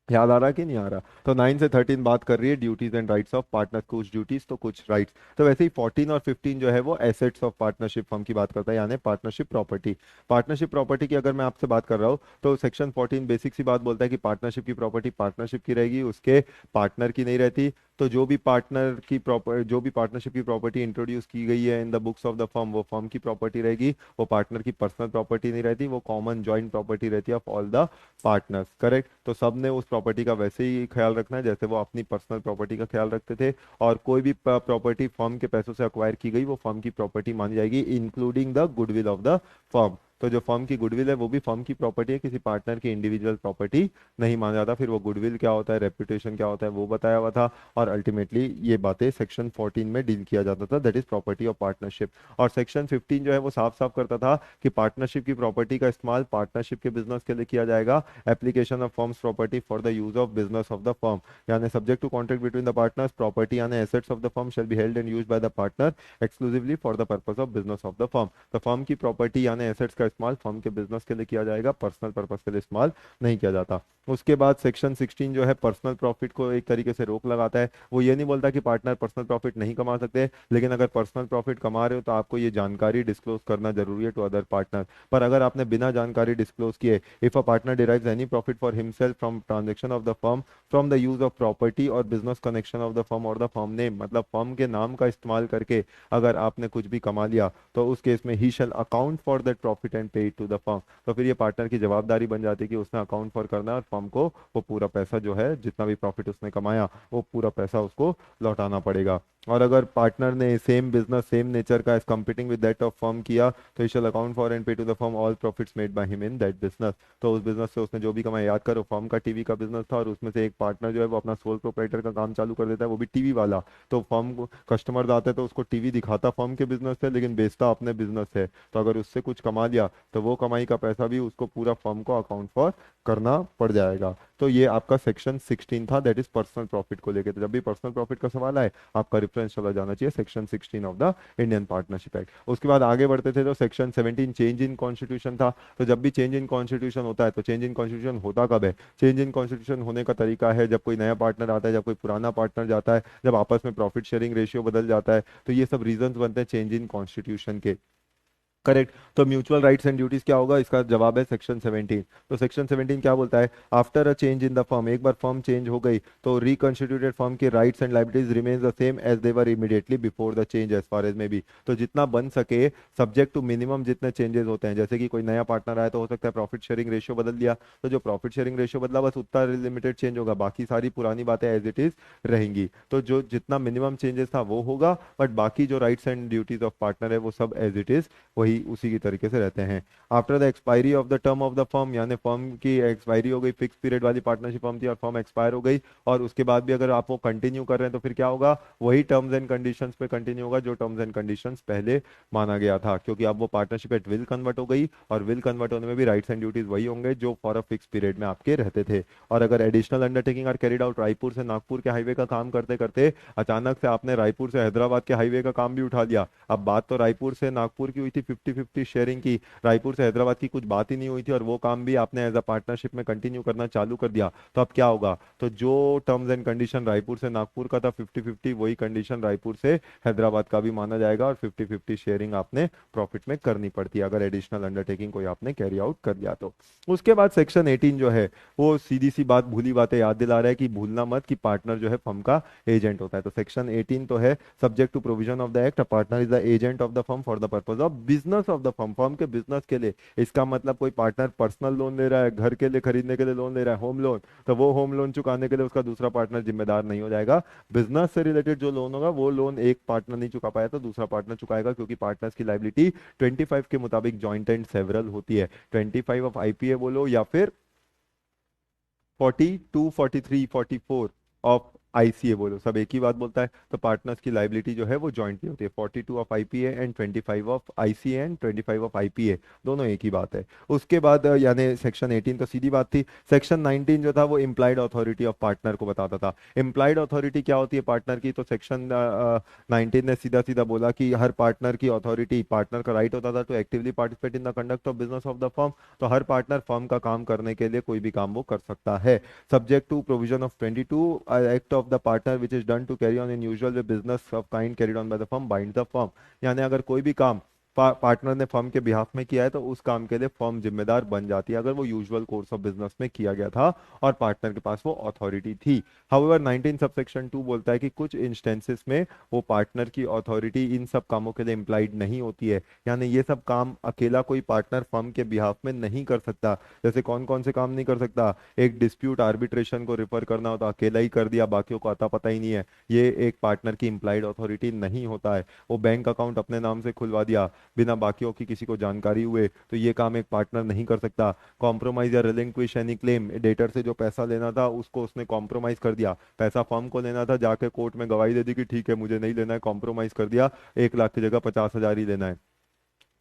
याद आ रहा कि नहीं आ रहा। तो 9 से 13 बात कर रही है duties and rights of partner, कुछ ड्यूटीज तो कुछ राइट्स। तो वैसे ही 14 और 15 जो है वो एसेट्स ऑफ पार्टनरशिप फर्म की बात करता है, यानी पार्टनरशिप प्रॉपर्टी। पार्टनरशिप प्रॉपर्टी की अगर मैं आपसे बात कर रहा हूँ तो सेक्शन 14 बेसिक सी बात बोलता है कि पार्टनरशिप की प्रॉपर्टी पार्टनरशिप की रहेगी, उसके पार्टनर की नहीं रहती। तो जो भी पार्टनरशिप की प्रॉपर्टी इंट्रोड्यूस की गई है in the books of the firm, वो फर्म की प्रॉपर्टी रहेगी, वो पार्टनर की पर्सनल प्रॉपर्टी नहीं रहती, वो कॉमन जॉइंट प्रॉपर्टी रहती है of all the partners. Correct. तो सब ने उस प्रॉपर्टी का वैसे ही ख्याल रखना है जैसे वो अपनी पर्सनल प्रॉपर्टी का ख्याल रखते थे। और कोई भी प्रॉपर्टी फर्म के पैसों से अक्वायर की गई वो फर्म की प्रॉपर्टी मानी जाएगी, including the goodwill of the firm. तो जो फर्म की गुडविल है वो भी फर्म की प्रॉपर्टी है, किसी पार्टनर की इंडिविजुअल प्रॉपर्टी नहीं माना जाता। फिर वो गुडविल क्या होता है, रेपुटेशन क्या होता है, वो बताया हुआ था। और अल्टीमेटली ये बातें सेक्शन 14 में डील किया जाता था, that is property of partnership. और सेक्शन 15 जो है वो साफ साफ करता था कि पार्टनरशिप की प्रॉपर्टी का इस्तेमाल पार्टनरशिप के बिजनेस के लिए किया जाएगा। Application of firm's property for the use of business of the firm, यानी subject to contract between the partners, property यानी assets of the firm shall be held and used by the partner exclusively for the purpose of business of the firm. तो फर्म की प्रॉपर्टी यानी एसेट्स का इस्तेमाल फर्म के बिजनेस के लिए किया जाएगा, पर्सनल पर्पस के लिए इस्तेमाल नहीं किया जाता। उसके बाद सेक्शन 16 जो है पर्सनल प्रॉफिट को एक तरीके से रोक लगाता है। वो ये नहीं बोलता कि पार्टनर पर्सनल प्रॉफिट नहीं कमा सकते, लेकिन अगर पर्सनल प्रॉफिट कमा रहे हो तो आपको ये जानकारी डिस्क्लोज करना जरूरी है टू अदर पार्टनर। पर अगर आपने बिना जानकारी डिस्क्लोज किए, if a partner derives any profit for himself from transaction of the firm, from the use of property or business connection of the firm or the firm name, मतलब फर्म के नाम का इस्तेमाल करके अगर आपने कुछ भी कमा लिया तो उस केस में he shall account for that profit and pay it to the firm. तो फिर ये पार्टनर की जवाबदारी बन जाती है कि उसने अकाउंट फॉर करना है और फर्म को वो पूरा पैसा जो है, जितना भी प्रॉफिट उसने कमाया वो पूरा पैसा उसको लौटाना पड़ेगा। और अगर पार्टनर ने सेम बिजनेस सेम नेचर का competing with that of firm किया तो he shall account for and pay to the firm all profits made by him in that business. तो उस बिजनेस से उसने जो भी कमाया, याद करो फर्म का टीवी का बिजनेस था और उसमें से एक पार्टनर जो है वो अपना सोल प्रोप्राइटर का काम चालू कर देता है, वो भी टीवी वाला। तो फर्म को कस्टमर आते हैं तो उसको टीवी दिखाता फर्म के बिजनेस से, लेकिन बेचता अपने बिजनेस है। तो अगर उससे कुछ कमा लिया तो वो कमाई का पैसा भी उसको पूरा फर्म को अकाउंट फॉर करना पड़ जाएगा। तो ये आपका सेक्शन 16 था, दैट इज पर्सनल प्रॉफिट को लेकर। तो जब भी पर्सनल प्रॉफिट का सवाल आए आपका रेफरेंस चला जाना चाहिए section 16 of the Indian partnership act. उसके बाद आगे बढ़ते थे तो सेक्शन 17 चेंज इन कॉन्स्टिट्यूशन था। तो जब भी चेंज इन कॉन्स्टिट्यूशन होता है तो चेंज इन कॉन्स्टिट्यूशन होता कब है, चेंज इन कॉन्स्टिट्यूशन होने का तरीका है जब कोई नया पार्टनर आता है, जब कोई पुराना पार्टनर जाता है, जब आपस में प्रॉफिट शेयरिंग रेशियो बदल जाता है। तो ये सब रीजंस बनते हैं चेंज इन कॉन्स्टिट्यूशन के। करेक्ट। तो म्यूचुअल राइट्स एंड ड्यूटीज क्या होगा, इसका जवाब है सेक्शन 17। तो सेक्शन 17 क्या बोलता है, after a change in the firm, एक बार फर्म चेंज हो गई तो रिकॉन्स्टिट्यूटेड फर्म के rights and liabilities remains the same as they were immediately before the change as far as may be. तो जितना बन सके सब्जेक्ट टू मिनिमम जितने चेंजेस होते हैं, जैसे कि कोई नया पार्टनर आया तो हो सकता है प्रॉफिट शेयरिंग रेशियो बदल दिया, तो जो प्रॉफिट शेयरिंग रेशियो बदला बस उतना लिमिटेड चेंज होगा, बाकी सारी पुरानी बातें एज इट इज रहेंगी। तो जो जितना मिनिमम चेंजेस था वो होगा, बट बाकी जो rights and duties of partner है वो सब एज इट इज वही उसी की तरीके से रहते हैं। After the expiry of the term of the firm, यानी फर्म की एक्सपायरी हो गई, फिक्स पीरियड वाली पार्टनरशिप फर्म थी और फर्म एक्सपायर हो गई, और उसके बाद भी अगर आप वो कंटिन्यू कर रहे हैं तो फिर क्या होगा, वही टर्म्स एंड कंडीशंस पे कंटिन्यू होगा जो टर्म्स एंड कंडीशंस पहले माना गया था, क्योंकि अब वो पार्टनरशिप एट विल कन्वर्ट हो गई, और विल कन्वर्ट होने में भी राइट्स एंड ड्यूटीज वही होंगे जो फॉर अ फिक्स पीरियड में आपके रहते थे। और अगर additional undertaking are carried out, Raipur से नागपुर के हाईवे का काम करते करते अचानक से आपने रायपुर से हैदराबाद के हाईवे का काम भी उठा लिया। अब बात तो रायपुर से नागपुर की हुई थी 50-50 शेयरिंग की, रायपुर से हैदराबाद की कुछ बात ही नहीं हुई थी और वो काम भी आपने एज अ पार्टनरशिप में कंटिन्यू करना चालू कर दिया, तो अब क्या होगा? तो जो टर्म्स एंड कंडीशन रायपुर से नागपुर का था 50-50, वही कंडीशन रायपुर से हैदराबाद का भी माना जाएगा और 50-50 शेयरिंग आपने प्रॉफिट में करनी पड़ती है अगर एडिशनल अंडरटेकिंग कोई आपने कैरी आउट कर लिया तो। उसके बाद सेक्शन 18 जो है वो सीधी सी बात, भूली बातें याद दिला रहा है कि भूलना मत कि पार्टनर जो है फर्म का एजेंट होता है। तो सेक्शन 18 तो है subject to provision of the act, partner is the agent of the firm for the purpose of business of the firm, firm के बिजनेस के लिए। इसका मतलब कोई पार्टनर पर्सनल लोन ले रहा है, घर के लिए खरीदने के लिए लोन ले रहा है, होम लोन, तो वो होम लोन चुकाने के लिए उसका दूसरा पार्टनर जिम्मेदार नहीं हो जाएगा। बिजनेस से रिलेटेड जो लोन होगा वो लोन एक पार्टनर नहीं चुका पाया तो दूसरा पार्टनर चुकाएगा, क्योंकि पार्टनर्स की लाइबिलिटी 25 के मुताबिक जॉइंट एंड सेवरल होती है। 25 ऑफ आईपीए बोलो या फिर 42, 43, 44 ऑफ आईसीए बोलो, सब एक ही बात बोलता है। तो पार्टनर्स की लाइबिलिटी जो है वो जॉइंटली होती है, 42 of IPA and 25 of ICA and 25 of IPA, दोनों एक ही बात है। उसके बाद यानी सेक्शन 18 तो सीधी बात थी। सेक्शन 19 जो था वो इम्प्लाइड अथॉरिटी ऑफ पार्टनर को बताता था। इम्प्लाइड अथॉरिटी क्या होती है पार्टनर की? तो सेक्शन 19 ने सीधा सीधा बोला कि हर पार्टनर की अथॉरिटी, पार्टनर का राइट होता था to actively participate in the conduct of business of the firm. तो हर पार्टनर फर्म का काम करने के लिए कोई भी काम वो कर सकता है, subject to provision of 22 act of the partner which is done to carry on in usual way business of kind carried on by the firm binds the firm। यानी अगर कोई भी काम पार्टनर ने फर्म के बिहाफ में किया है तो उस काम के लिए फर्म जिम्मेदार बन जाती है, अगर वो यूजुअल कोर्स ऑफ बिजनेस में किया गया था और पार्टनर के पास वो अथॉरिटी थी। हाउएवर 19 सबसेक्शन 2 बोलता है कि कुछ इंस्टेंसेस में वो पार्टनर की अथॉरिटी इन सब कामों के लिए इम्प्लाइड नहीं होती है, यानी ये सब काम अकेला कोई पार्टनर फर्म के बिहाफ में नहीं कर सकता। जैसे कौन कौन से काम नहीं कर सकता? एक डिस्प्यूट आर्बिट्रेशन को रिफर करना हो तो अकेला ही कर दिया, बाकियों को अता पता ही नहीं है, ये एक पार्टनर की इम्प्लाइड अथॉरिटी नहीं होता है। वो बैंक अकाउंट अपने नाम से खुलवा दिया बिना बाकियों की किसी को जानकारी हुए, तो ये काम एक पार्टनर नहीं कर सकता। कॉम्प्रोमाइज या रिलिंक्विश एनी क्लेम, डेटर से जो पैसा लेना था उसको उसने कॉम्प्रोमाइज कर दिया, पैसा फर्म को लेना था, जाके कोर्ट में गवाही दे दी कि ठीक है मुझे नहीं लेना है, कॉम्प्रोमाइज कर दिया, 1 लाख की जगह 50,000 ही लेना है,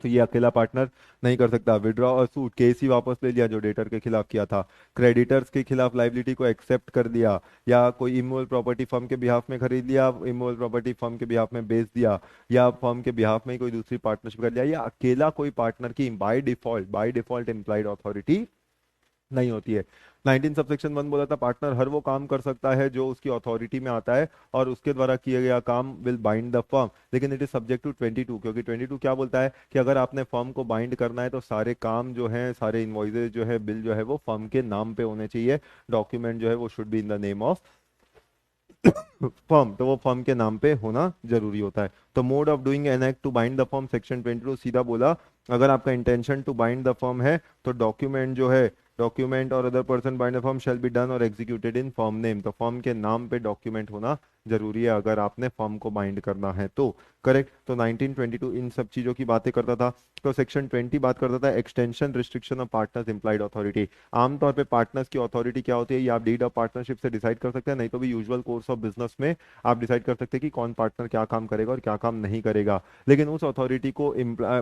तो ये अकेला पार्टनर नहीं कर सकता। विड्रॉ और सूट, केस ही वापस ले लिया जो डेटर के खिलाफ किया था, क्रेडिटर्स के खिलाफ लाइबिलिटी को एक्सेप्ट कर दिया, या कोई इमोवल प्रॉपर्टी फर्म के बिहाफ में खरीद लिया, इमोवल प्रॉपर्टी फर्म के बिहाफ में बेच दिया, या फर्म के बिहाफ में ही कोई दूसरी पार्टनरशिप कर लिया, या अकेला कोई पार्टनर की बाय डिफॉल्ट इम्प्लाइड अथॉरिटी नहीं होती है। 19 सबसेक्शन 1 बोला था पार्टनर हर वो काम कर सकता है जो उसकी अथॉरिटी में आता है और उसके द्वारा किया गया काम विल बाइंड द फर्म, लेकिन इट इज सब्जेक्ट टू 22, क्योंकि 22 क्या बोलता है कि अगर आपने फर्म को बाइंड करना है तो सारे काम जो है, सारे इनवॉइसेज जो है, बिल जो है वो फर्म के नाम पे होने चाहिए, डॉक्यूमेंट जो है वो should be in the name of firm, तो वो फर्म के नाम पे होना जरूरी होता है। तो mode of doing an act to bind the firm, section 22 सीधा बोला अगर आपका intention to bind the firm है तो डॉक्यूमेंट जो है, डॉक्यूमेंट और other person bind the firm shall be done और एग्जीक्यूटेड इन फर्म नेम, तो फर्म के नाम पे डॉक्यूमेंट होना जरूरी है अगर आपने फर्म को बाइंड करना है तो। करेक्ट। तो 1922 इन सब चीजों की बातें करता था। तो सेक्शन 20 बात करता था extension restriction of partners implied authority. आमतौर पे पार्टनर्स की अथॉरिटी क्या होती है ये आप डीड ऑफ पार्टनरशिप से डिसाइड कर सकते हैं, नहीं तो भी यूजुअल कोर्स ऑफ बिजनेस में आप डिसाइड कर सकते हैं कि कौन पार्टनर क्या काम करेगा और क्या काम नहीं करेगा। लेकिन उस अथॉरिटी को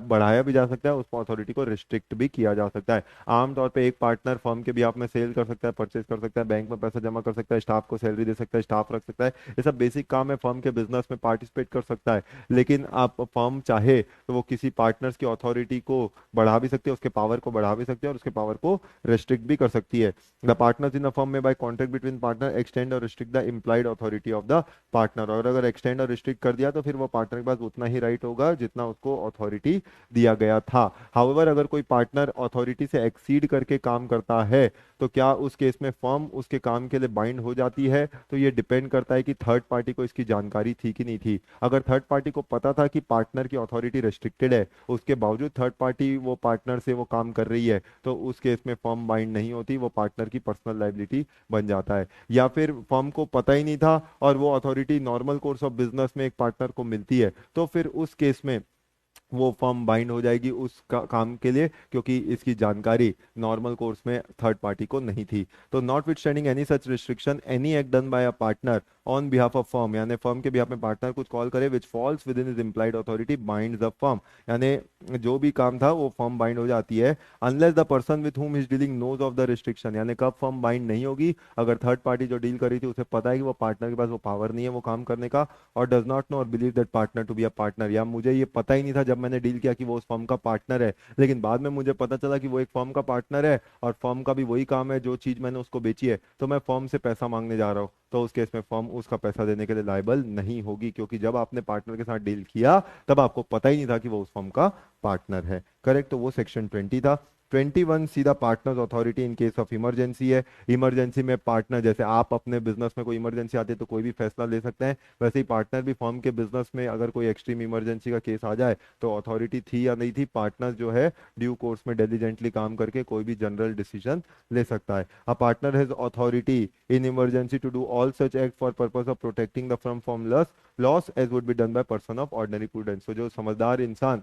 बढ़ाया भी जा सकता है, उस अथॉरिटी को रिस्ट्रिक्ट भी किया जा सकता है। आमतौर पर एक पार्टनर फर्म के भी आप में सेल कर सकता है, परचेज कर सकता है, बैंक में पैसा जमा कर सकता है, स्टाफ को सैलरी दे सकता है, स्टाफ रख सकता है, ये सब बेसिक काम है, फर्म के बिजनेस में पार्टिसिपेट कर सकता है। लेकिन आप फर्म चाहे तो वो किसी पार्टनर्स की अथॉरिटी को बढ़ा भी सकती है, उसके पावर को बढ़ा भी सकती है और उसके पावर को रिस्ट्रिक्ट भी कर सकती है। The partners in the firm में by contract between partner extend or restrict the implied authority of the partner, और अगर एक्सटेंड और रिस्ट्रिक्ट कर दिया तो फिर वो पार्टनर के पास उतना ही राइट होगा जितना उसको अथॉरिटी दिया गया था। हाउएवर अगर कोई पार्टनर अथॉरिटी से एक्सीड करके काम करता है तो क्या उस केस में फर्म उसके काम के लिए बाइंड हो जाती है? तो ये डिपेंड करता है कि थर्ड पार्टी को इसकी जानकारी थी कि नहीं थी। अगर थर्ड पार्टी को पता था कि पार्टनर की अथॉरिटी रेस्ट्रिक्टेड है, उसके बावजूद थर्ड पार्टी वो पार्टनर से वो काम कर रही है, तो उस केस में फर्म बाइंड नहीं होती, वो पार्टनर की पर्सनल लाइबिलिटी बन जाता है। या फिर फर्म को पता ही नहीं था और वो authority normal course of business में एक पार्टनर को मिलती है, तो फिर उस केस में वो फर्म बाइंड हो जाएगी उस काम के लिए, क्योंकि इसकी जानकारी नॉर्मल कोर्स में थर्ड पार्टी को नहीं थी। तो not with standing any such restriction any act done by a partner on behalf of firm, यानी फर्म के बिहाफ में पार्टनर कुछ कॉल करे which falls with in his implied authority bind the firm, यानी जो भी काम था वो फर्म बाइंड हो जाती है unless the person with whom is dealing knows of the restriction, यानी कब फर्म बाइंड नहीं होगी, अगर थर्ड पार्टी जो डील करी थी उसे पता है कि वो पार्टनर के पास वो पावर नहीं है वो काम करने का, और डज नॉट नो और believe that partner to be a partner, या मुझे ये पता ही नहीं था जब मैंने डील किया कि वो उस फर्म का पार्टनर है, लेकिन बाद में मुझे पता चला कि वो एक फर्म का पार्टनर है और फर्म का भी वही काम है जो चीज मैंने उसको बेची है, तो मैं फर्म से पैसा मांगने जा रहा हूँ, तो उस केस में फर्म उसका पैसा देने के लिए लायबल नहीं होगी, क्योंकि जब आपने पार्टनर के साथ डील किया तब आपको पता ही नहीं था कि वो उस फर्म का पार्टनर है। करेक्ट, तो वो सेक्शन 20 था। 21 सीधा partners authority in case of emergency है। इमरजेंसी में पार्टनर, जैसे आप अपने बिजनेस में कोई इमरजेंसी आती है तो कोई भी फैसला ले सकते हैं, वैसे ही पार्टनर भी फर्म के बिजनेस में अगर कोई एक्सट्रीम इमरजेंसी का केस आ जाए तो अथॉरिटी थी या नहीं थी, पार्टनर जो है ड्यू कोर्स में डिलीजेंटली काम करके कोई भी जनरल डिसीजन ले सकता है। A partner has authority in emergency to do all such act for purpose of protecting the firm from loss as would be done by person of ordinary prudence. तो जो समझदार इंसान,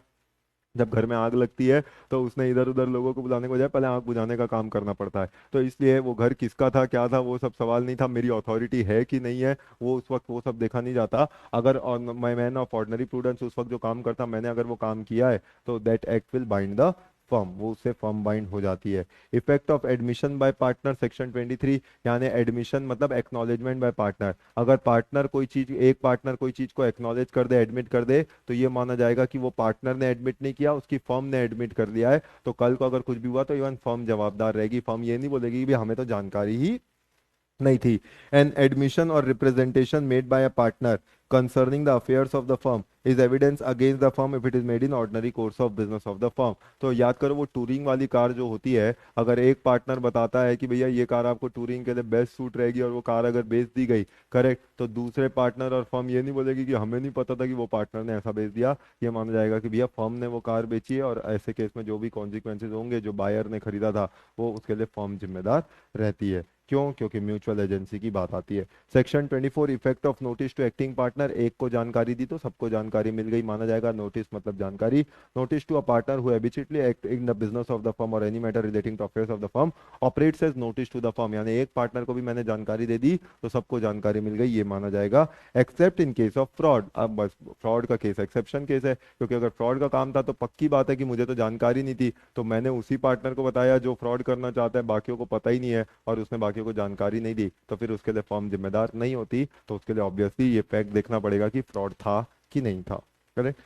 जब घर में आग लगती है तो उसने इधर उधर लोगों को बुलाने के बजाय पहले आग बुझाने का काम करना पड़ता है, तो इसलिए वो घर किसका था क्या था वो सब सवाल नहीं था, मेरी अथॉरिटी है कि नहीं है वो उस वक्त वो सब देखा नहीं जाता। अगर my man of ordinary prudence उस वक्त जो काम करता मैंने अगर वो काम किया है तो that act will bind the firm, वो उससे फर्म बाइंड हो जाती है। Effect of admission bye partner section 23, यानी एडमिशन मतलब एक्नॉलेजमेंट बाय पार्टनर। अगर पार्टनर कोई चीज, एक पार्टनर कोई चीज को एक्नॉलेज कर दे, एडमिट कर दे, तो ये माना जाएगा कि वो पार्टनर ने एडमिट नहीं किया, उसकी फर्म ने एडमिट कर दिया है, तो कल को अगर कुछ भी हुआ तो इवन फर्म जवाबदार रहेगी। फर्म ये नहीं बोलेगी कि भी हमें तो जानकारी ही नहीं थी। एन एडमिशन और representation made by a partner concerning the affairs of the firm is evidence against the firm if it is made in ordinary course of business of the firm। तो याद करो वो टूरिंग वाली कार जो होती है, अगर एक पार्टनर बताता है कि भैया ये कार आपको टूरिंग के लिए बेस्ट सूट रहेगी और वो कार अगर बेच दी गई, करेक्ट, तो दूसरे पार्टनर और फर्म ये नहीं बोलेगी कि हमें नहीं पता था कि वो पार्टनर ने ऐसा बेच दिया, ये माना जाएगा कि भैया फर्म ने वो कार बेची है, और ऐसे केस में जो भी कॉन्सिक्वेंसेज होंगे जो बायर ने खरीदा था वो उसके लिए फर्म जिम्मेदार रहती है। क्यों? क्योंकि म्यूचुअल एजेंसी की बात आती है। Section 24 effect of notice to acting partner, एक को जानकारी दी तो सबको जानकारी मिल गई, माना जाएगा नोटिस मतलब जानकारी। Notice to a partner who habitually act in the business of the firm or any matter relating to affairs of the firm operates as notice to the firm, यानी एक पार्टनर को भी मैंने जानकारी दे दी तो सबको जानकारी मिल गई, ये माना जाएगा। Accept in case of fraud, अब बस फ्रॉड का केस एक्सेप्शन केस है, क्योंकि अगर फ्रॉड का काम था तो पक्की बात है कि मुझे तो जानकारी नहीं थी, तो मैंने उसी पार्टनर को बताया जो फ्रॉड करना चाहता है, बाकियों को पता ही नहीं है और उसने बाकियों को जानकारी नहीं दी, तो फिर उसके लिए फर्म जिम्मेदार नहीं होती, तो उसके लिए ऑब्वियसली ये फैक्ट देखना पड़ेगा कि फ्रॉड था कि नहीं था। करेक्ट।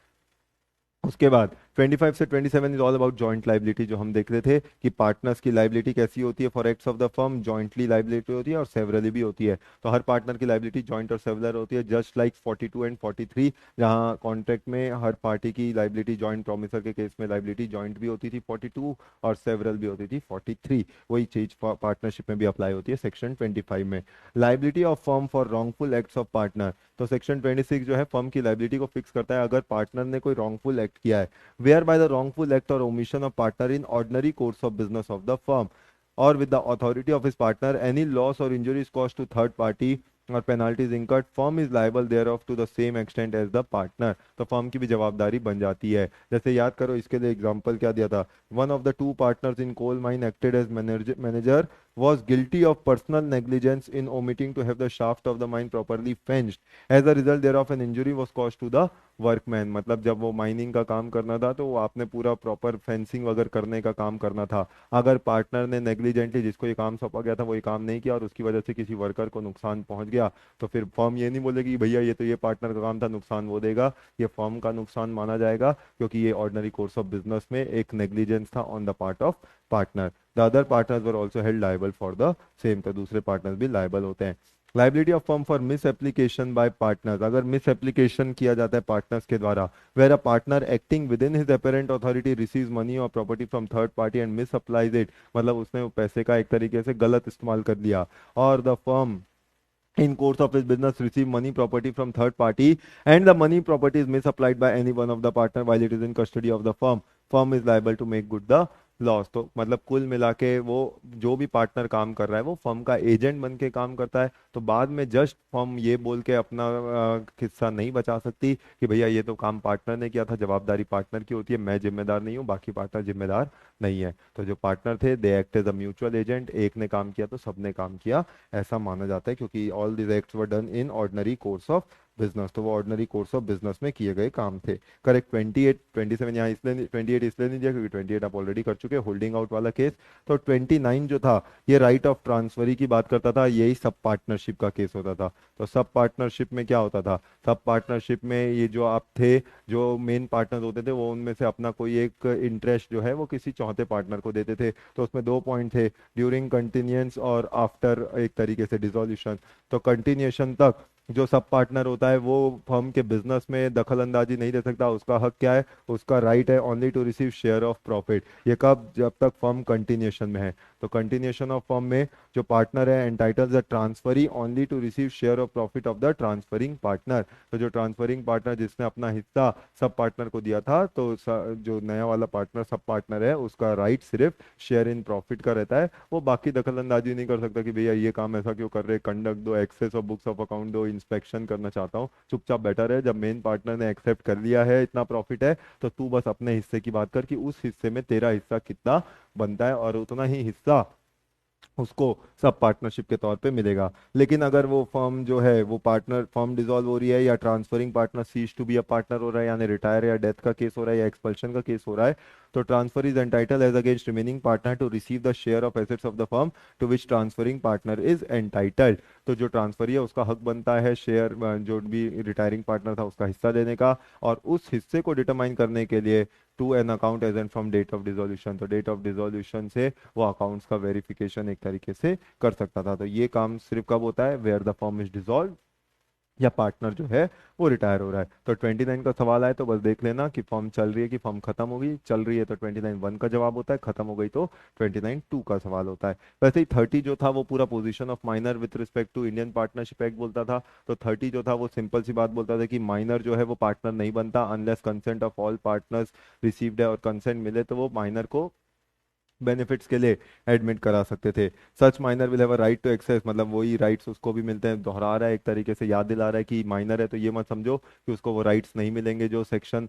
उसके बाद 25 से 27 is all about joint liability, जो हम देख रहे थे कि पार्टनर्स की लाइबिलिटी कैसी होती है for acts of the firm, jointly liability होती है और सेवरली भी होती है। तो हर पार्टनर की लाइबिलिटी जॉइंट और सेवरल होती है, जस्ट लाइक 42 एंड 43, जहां कॉन्ट्रैक्ट में हर पार्टी की लाइबिलिटी जॉइंट, प्रोमिसर के केस में लाइबिलिटी जॉइंट भी होती थी 42 और सेवरल भी होती थी 43, वही चीज पार्टनरशिप में भी अप्लाई होती है सेक्शन 25 में। Liability of firm for wrongful acts of partner, तो सेक्शन 26 जो है फर्म की लाइबिलिटी को फिक्स करता है अगर पार्टनर ने कोई रॉन्गफुल एक्ट किया है, whereby the wrongful act or omission of partner in ordinary course of business of the firm or with the authority of his partner any loss or injury is caused to third party और penalties incurred, firm is liable thereof to the same extent as the partner। तो फर्म की भी जवाबदारी बन जाती है। जैसे याद करो इसके लिए एग्जांपल क्या दिया था, one of the two partners in coal mine acted as manager was guilty of personal negligence in omitting to have the shaft of the mine properly fenced, as a result thereof an injury was caused to the workman, मतलब जब वो माइनिंग का काम करना था तो वो आपने पूरा प्रॉपर फेंसिंग वगैरह करने का काम करना था, अगर पार्टनर ने नेग्लिजेंटली जिसको ये काम सौंपा गया था वो ये काम नहीं किया और उसकी वजह से किसी वर्कर को नुकसान पहुंच गया, तो फिर फर्म ये नहीं बोलेगी भैया ये तो ये पार्टनर का काम था, नुकसान वो देगा, ये फर्म का नुकसान माना जाएगा क्योंकि ये ऑर्डिनरी कोर्स ऑफ बिजनेस में एक नेग्लिजेंस था on the part of partner. The other partners were also held liable for the same, तो दूसरे पार्टनर्स भी लाइबल होते हैं। Liability of firm for misapplication by partners, अगर मिस एप्लीकेशन किया जाता है पार्टनर्स के द्वारा, where a partner acting within his apparent authority receives money or property from third party and misapplies it, मतलब उसने वो पैसे का एक तरीके से गलत इस्तेमाल कर लिया, और the firm in course of his business receive money property from third party and the money property is misapplied by any one of the partner while it is in custody of the firm is liable to make good the loss. तो मतलब कुल मिला के वो जो भी पार्टनर काम कर रहा है वो फर्म का एजेंट बन के काम करता है। तो बाद में जस्ट फर्म ये बोल के अपना हिस्सा नहीं बचा सकती कि भैया ये तो काम पार्टनर ने किया था, जवाबदारी पार्टनर की होती है, मैं जिम्मेदार नहीं हूँ, बाकी पार्टनर जिम्मेदार नहीं है। तो जो पार्टनर थे they act as a mutual agent, एक ने काम किया तो सबने काम किया, ऐसा माना जाता है, क्योंकि all this acts were done in ordinary course of business. तो वो ऑर्डिनरी कोर्स ऑफ बिजनेस में किए गए काम थे। करेक्ट। 28 27 यहाँ इसलिए 28 इसलिए नहीं दिया क्योंकि 28 आप ऑलरेडी कर चुके हैं, होल्डिंग आउट वाला केस। तो 29 जो था ये राइट ऑफ ट्रांसफरी की बात करता था, यही सब पार्टनरशिप का केस होता था। तो सब पार्टनरशिप में क्या होता था, सब पार्टनरशिप में ये जो आप थे, जो मेन पार्टनर होते थे, वो उनमें से अपना कोई एक इंटरेस्ट जो है वो किसी चौथे पार्टनर को देते थे। तो उसमें दो पॉइंट थे, ड्यूरिंग कंटिन्यूएंस और आफ्टर एक तरीके से डिसोल्यूशन। तो कंटिन्यूएशन तक जो सब पार्टनर होता है वो फर्म के बिजनेस में दखल अंदाजी नहीं दे सकता। उसका हक क्या है, उसका राइट है only to receive share of profit. ये कब, जब तक फर्म कंटिन्यूएशन में है। तो कंटिन्यूएशन ऑफ फर्म में जो पार्टनर है entitles the transferee only to receive share of profit of the transferring partner. तो जो ट्रांसफरिंग पार्टनर जिसने अपना हिस्सा सब पार्टनर को दिया था, तो जो नया वाला पार्टनर सब पार्टनर है उसका राइट सिर्फ शेयर इन प्रॉफिट का रहता है। वो बाकी दखल अंदाजी नहीं कर सकता कि भैया ये काम ऐसा क्यों कर रहे, कंडक्ट दो, access of books of account दो, इंस्पेक्शन करना चाहता हूँ। चुपचाप बेटर है, जब मेन पार्टनर ने एक्सेप्ट कर लिया है इतना प्रॉफिट है, तो तू बस अपने हिस्से की बात कर कि उस हिस्से में तेरा हिस्सा कितना बनता है, और उतना ही हिस्सा उसको सब पार्टनरशिप के तौर पे मिलेगा। लेकिन अगर वो फर्म जो है वो पार्टनर फर्म डिसॉल्व हो रही है, या transferring partner cease to be a partner हो रहा है, यानी रिटायर या डेथ का केस हो रहा है, या एक्सपल्शन का केस हो रहा है, तो transfer is entitle as against remaining partner to receive the share of assets of the firm to which transferring partner is entitled. तो जो ट्रांसफरी है उसका हक बनता है शेयर, जो भी रिटायरिंग पार्टनर था उसका हिस्सा देने का। और उस हिस्से को डिटरमाइन करने के लिए to an account as and from date of dissolution, तो डेट ऑफ डिसोल्यूशन से वो अकाउंट्स का वेरिफिकेशन एक तरीके से कर सकता था। तो ये काम सिर्फ कब होता है, where the firm is dissolve या पार्टनर जो है वो रिटायर हो रहा है। तो 29 का सवाल आए तो बस देख लेना कि फर्म चल रही है कि फर्म खत्म हो गई। चल रही है तो 29 1 का जवाब होता है, खत्म हो गई तो 29 2 का सवाल होता है। वैसे ही 30 जो था वो पूरा position of minor with respect to Indian partnership act बोलता था। तो 30 जो था वो सिंपल सी बात बोलता था कि माइनर जो है वो पार्टनर नहीं बनता unless consent of all partners received है, और कंसेंट मिले तो वो माइनर को बेनिफिट्स के लिए एडमिट करा सकते थे। Such minor will have a right to access, मतलब वही राइट्स उसको भी मिलते हैं। दोहरा रहा है एक तरीके से, याद दिला रहा है कि माइनर है तो ये मत समझो कि उसको वो राइट्स नहीं मिलेंगे जो सेक्शन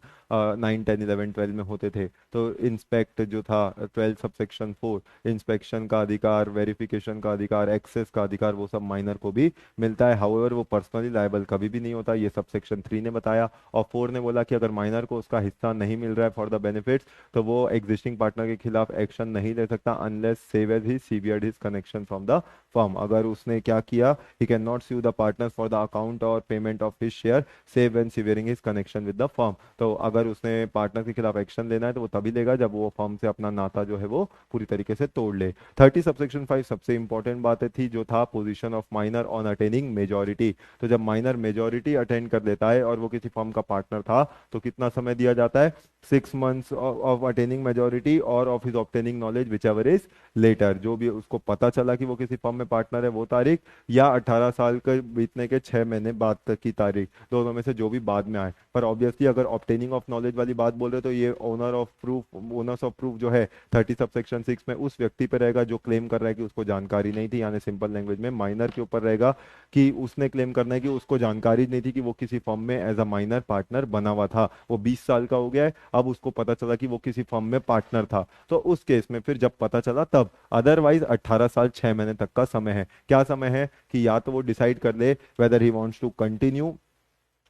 9 10 11 12 में होते थे। तो इंस्पेक्ट जो था 12 सब सेक्शन 4, इंस्पेक्शन का अधिकार, वेरिफिकेशन का अधिकार, एक्सेस का अधिकार, वो सब माइनर को भी मिलता है। हाउएवर वो पर्सनली लायबल कभी भी नहीं होता, ये सब सेक्शन 3 ने बताया। और 4 ने बोला कि अगर माइनर को उसका हिस्सा नहीं मिल रहा है फॉर द बेनिफिट्स, तो वो एग्जिस्टिंग पार्टनर के खिलाफ एक्शन नहीं ले सकता unless severed he severed his connection from the firm. अगर उसने क्या किया, he can not sue the partner for the account or payment of his share save when severing his connection with the firm. तो अगर उसने पार्टनर के खिलाफ एक्शन लेना है तो वो तभी लेगा जब वो फर्म से अपना नाता जो है वो पूरी तरीके से तोड़ ले। 30 सबसेक्शन 5 सबसे इंपॉर्टेंट बातें थी, जो था position of minor on attaining majority. तो जब माइनर मेजोरिटी अटेंड कर लेता है और वो किसी फर्म का पार्टनर था, तो कितना समय दिया जाता है, 6 months of attaining majority or of his obtaining knowledge whichever is later। जो भी उसको पता चला कि वो किसी फर्म में पार्टनर है वो तारीख, या 18 साल के बीतने के 6 महीने बाद तक की तारीख, दोनों में से जो भी बाद में आए। पर ऑब्वियसली अगर ऑब्टेनिंग ऑफ नॉलेज वाली बात बोल रहे तो ये owner of proof, owners of proof जो है 30 सबसेक्शन 6 में उस व्यक्ति पर रहेगा जो क्लेम कर रहा है कि उसको जानकारी नहीं थी, यानी सिंपल लैंग्वेज में माइनर के ऊपर रहेगा कि उसने क्लेम करना है कि उसको जानकारी नहीं थी कि वो किसी फर्म में एज अ माइनर पार्टनर बना हुआ था। वो 20 साल का हो गया है, अब उसको पता चला कि वो किसी फर्म में पार्टनर था, तो उस केस में फिर जब पता चला तब। अदरवाइज 18 साल 6 महीने तक का समय है। क्या समय है कि या तो वो डिसाइड कर ले whether he wants to continue,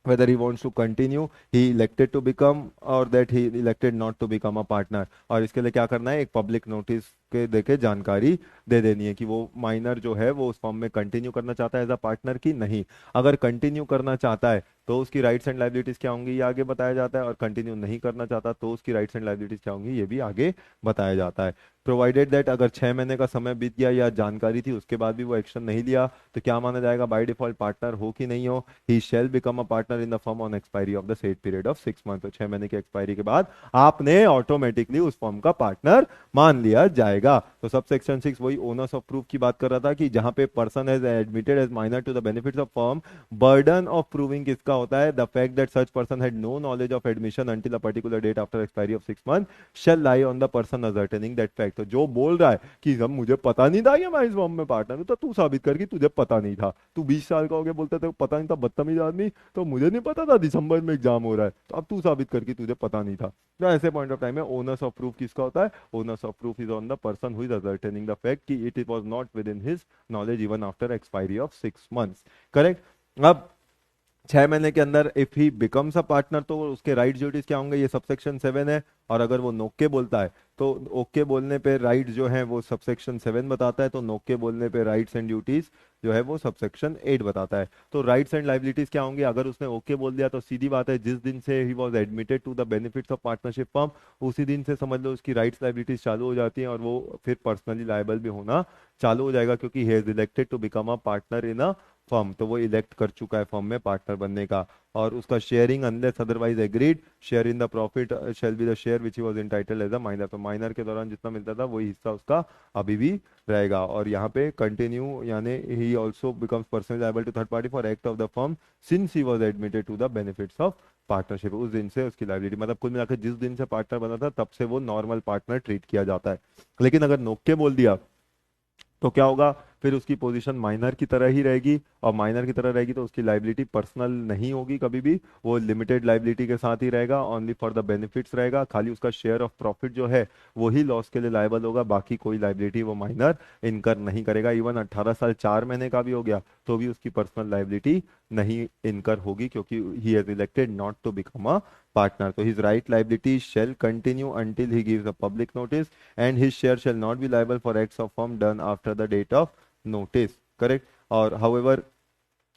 whether he wants to continue he elected to become or that he elected not to become a partner। और इसके लिए क्या करना है, एक पब्लिक नोटिस के देके जानकारी दे देनी है कि वो माइनर जो है वो उस फॉर्म में कंटिन्यू करना चाहता है एज अ पार्टनर की नहीं। अगर कंटिन्यू करना चाहता है तो उसकी राइट्स एंड लाइबिलिटीज क्या होंगी ये आगे बताया जाता है, और कंटिन्यू नहीं करना चाहता तो उसकी राइट्स एंड लाइबिलिटीज क्या होंगी ये भी आगे बताया जाता है। प्रोवाइडेड दैट अगर 6 महीने का समय बीत गया या जानकारी थी उसके बाद भी वो एक्शन नहीं लिया, तो क्या माना जाएगा, बाय डिफॉल्ट पार्टनर हो कि नहीं हो, he shall become a partner in the firm on expiry of the said period of 6 month. तो 6 महीने की एक्सपायरी के बाद आपने ऑटोमेटिकली उस फर्म का पार्टनर मान लिया जाएगा। जाएगा। तो सब सेक्शन 6 वही ओनर्स ऑफ प्रूफ की बात कर रहा था कि जहां पे person has admitted as minor to the benefits of firm, burden of proving किसका होता है, the fact that such person had no knowledge of admission until a particular date after expiry of 6 month shall lie on the person ascertaining that fact. तो जो बोल रहा है कि सब मुझे पता नहीं था कि मैं इस फर्म में पार्टनर हूं, तो तू साबित कर कि तुझे पता नहीं था। तू 20 साल का हो गया बोलता था पता नहीं था, बदतमीज आदमी, तो मुझे नहीं पता था दिसंबर में एग्जाम हो रहा है, तो अब तू साबित कर कि तुझे पता नहीं था। तो ऐसे पॉइंट ऑफ टाइम में ओनर्स ऑफ प्रूफ किसका होता है, onus of proof is on the person who is ascertaining the fact कि it was not within his knowledge even after expiry of 6 months. Correct. अब 6 महीने के अंदर if he becomes a partner तो उसके राइट ड्यूटीज क्या होंगे, ये सबसेक्शन 7 है। और अगर वो नोके बोलता है तो ओके बोलने पे राइट जो है वो सबसेक्शन 7 बताता है, तो नोके बोलने पे राइट्स एंड ड्यूटीज जो है वो सबसेक्शन 8 बताता है। तो राइट्स एंड लाइबिलिटीज क्या होंगे, अगर उसने ओके बोल दिया तो सीधी बात है, जिस दिन से he was admitted to the benefits of partnership firm उसी दिन से समझ लो उसकी राइट्स लाइबिलिटीज चालू हो जाती हैं, और वो फिर पर्सनली लायबल भी होना चालू हो जाएगा, क्योंकि he is elected to become a partner in a firm. तो वो इलेक्ट कर चुका है फर्म में पार्टनर बनने का। और उसका sharing unless otherwise agreed share in the profit shall be the share which he was entitled as a minor. तो माइनर के दौरान जितना मिलता था वही हिस्सा उसका अभी भी रहेगा। और यहाँ पे कंटिन्यू यानी he also becomes personally liable to third party for act of the firm since he was admitted to the benefits of partnership. उस दिन से उसकी लायबिलिटी मतलब कुल मिलाकर जिस दिन से पार्टनर बना था तब से वो नॉर्मल पार्टनर ट्रीट किया जाता है। लेकिन अगर नोक के बोल दिया तो क्या होगा, फिर उसकी पोजीशन माइनर की तरह ही रहेगी, और माइनर की तरह रहेगी तो उसकी लाइबिलिटी पर्सनल नहीं होगी कभी भी, वो लिमिटेड लाइबिलिटी के साथ ही रहेगा, ओनली फॉर द बेनिफिट्स रहेगा। खाली उसका शेयर ऑफ प्रॉफिट जो है वही लॉस के लिए लायबल होगा, बाकी कोई लाइबिलिटी वो माइनर इनकर नहीं करेगा। इवन 18 साल 4 महीने का भी हो गया तो भी उसकी पर्सनल लाइबिलिटी नहीं इनकर होगी, क्योंकि he has elected not to become a partner. तो his right liability shall continue until he gives a public notice and his share shall not be liable for acts of firm done after the date of notice. Correct. Or however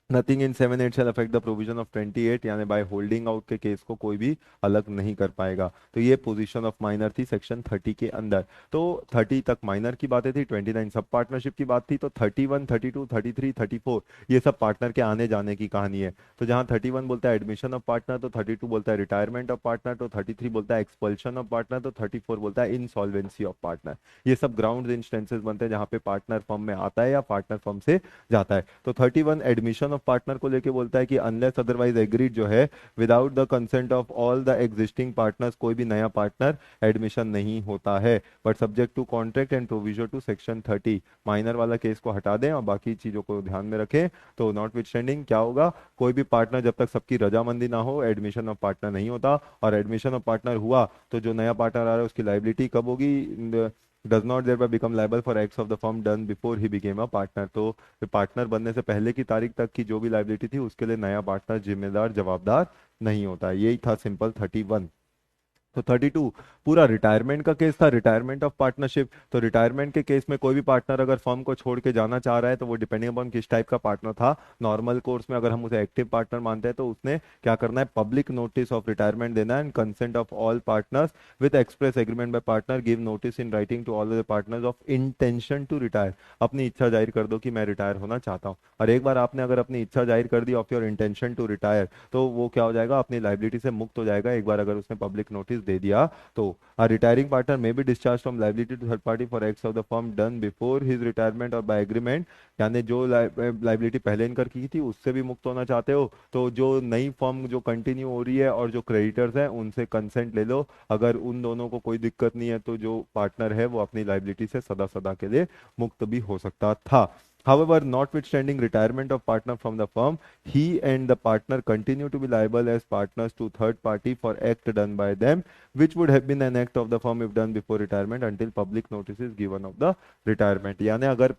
nothing in 7-8 shall affect the provision of 28, यानी बाय होल्डिंग आउट के केस को कोई भी अलग नहीं कर पाएगा। तो ये पोजीशन ऑफ माइनर थी सेक्शन 30 के अंदर। तो 30 तक माइनर की बातें थी, 29 सब पार्टनरशिप की बात थी, तो 31, 32, 33, 34 ये सब पार्टनर के आने जाने की कहानी है। तो जहां 31 बोलता है एडमिशन ऑफ पार्टनर, तो 32 बोलता है रिटायरमेंट ऑफ पार्टनर, तो 33 बोलता है एक्सपल्शन ऑफ पार्टनर, तो 34 बोलता है इंसॉल्वेंसी ऑफ पार्टनर। ये सब ग्राउंड इंस्टेंसेस बनते हैं जहां पे पार्टनर फर्म में आता है या पार्टनर फर्म से जाता है। तो 31 एडमिशन ऑफ पार्टनर को लेके बोलता है कि अनलेस अदरवाइज एग्रीड जो है without the consent of all the existing partners कोई भी नया पार्टनर एडमिशन नहीं होता है, but subject to contract and provision to section 30। Minor वाला केस को हटा दें और बाकी चीजों को ध्यान में रखें। तो नॉट विथ स्टैंडिंग क्या होगा, कोई भी पार्टनर जब तक सबकी रजामंदी ना हो एडमिशन ऑफ पार्टनर नहीं होता, और एडमिशन ऑफ पार्टनर हुआ तो जो नया पार्टनर आ रहा है उसकी लाइबिलिटी कब होगी, does not thereby become liable for acts of the firm done before he became a partner। तो पार्टनर बनने से पहले की तारीख तक की जो भी लाइबिलिटी थी उसके लिए नया पार्टनर जिम्मेदार जवाबदार नहीं होता। यही था सिंपल 31। तो 32 पूरा रिटायरमेंट का केस था, रिटायरमेंट ऑफ पार्टनरशिप। तो रिटायरमेंट के केस में कोई भी पार्टनर अगर फर्म को छोड़ के जाना चाह रहा है तो वो डिपेंडिंग अपॉन किस टाइप का पार्टनर था। नॉर्मल कोर्स में अगर हम उसे एक्टिव पार्टनर मानते हैं तो उसने क्या करना है, पब्लिक नोटिस ऑफ रिटायरमेंट देना है and consent of all partners with express agreement by partner give notice in writing to all the partners of intention to retire. अपनी इच्छा जाहिर कर दो कि मैं रिटायर होना चाहता हूँ, और एक बार आपने अगर अपनी इच्छा जाहिर कर दी of your intention to retire तो वो क्या हो जाएगा, अपनी लाइबिलिटी से मुक्त हो जाएगा एक बार अगर उसने पब्लिक नोटिस दे दिया तो। A retiring partner may be discharged from liability to third party for acts of the firm done before his retirement or by agreement। यानी जो लाइबिलिटी पहले इनकर की थी उससे भी मुक्त होना चाहते हो तो जो नई फर्म जो कंटिन्यू हो रही है और जो क्रेडिटर्स हैं उनसे कंसेंट ले लो। अगर उन दोनों को कोई दिक्कत नहीं है तो जो पार्टनर है वो अपनी लाइबिलिटी से सदा सदा के लिए मुक्त भी हो सकता था। However, notwithstanding retirement of partner from the firm, he and the partner continue to be liable as partners to third party for act done by them, which would have been an act of the firm if done before retirement until public notice is given of the retirement। यानी अगर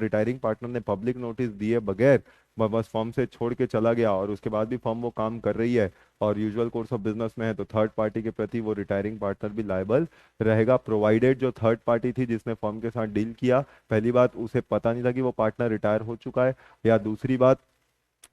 रिटायरिंग पार्टनर ने पब्लिक नोटिस दिए बगैर बस फर्म से छोड़ के चला गया और उसके बाद भी फर्म वो काम कर रही है और यूजुअल कोर्स ऑफ बिजनेस में है तो थर्ड पार्टी के प्रति वो रिटायरिंग पार्टनर भी लायबल रहेगा, प्रोवाइडेड जो थर्ड पार्टी थी जिसने फर्म के साथ डील किया, पहली बात उसे पता नहीं था कि वो पार्टनर रिटायर हो चुका है, या दूसरी बात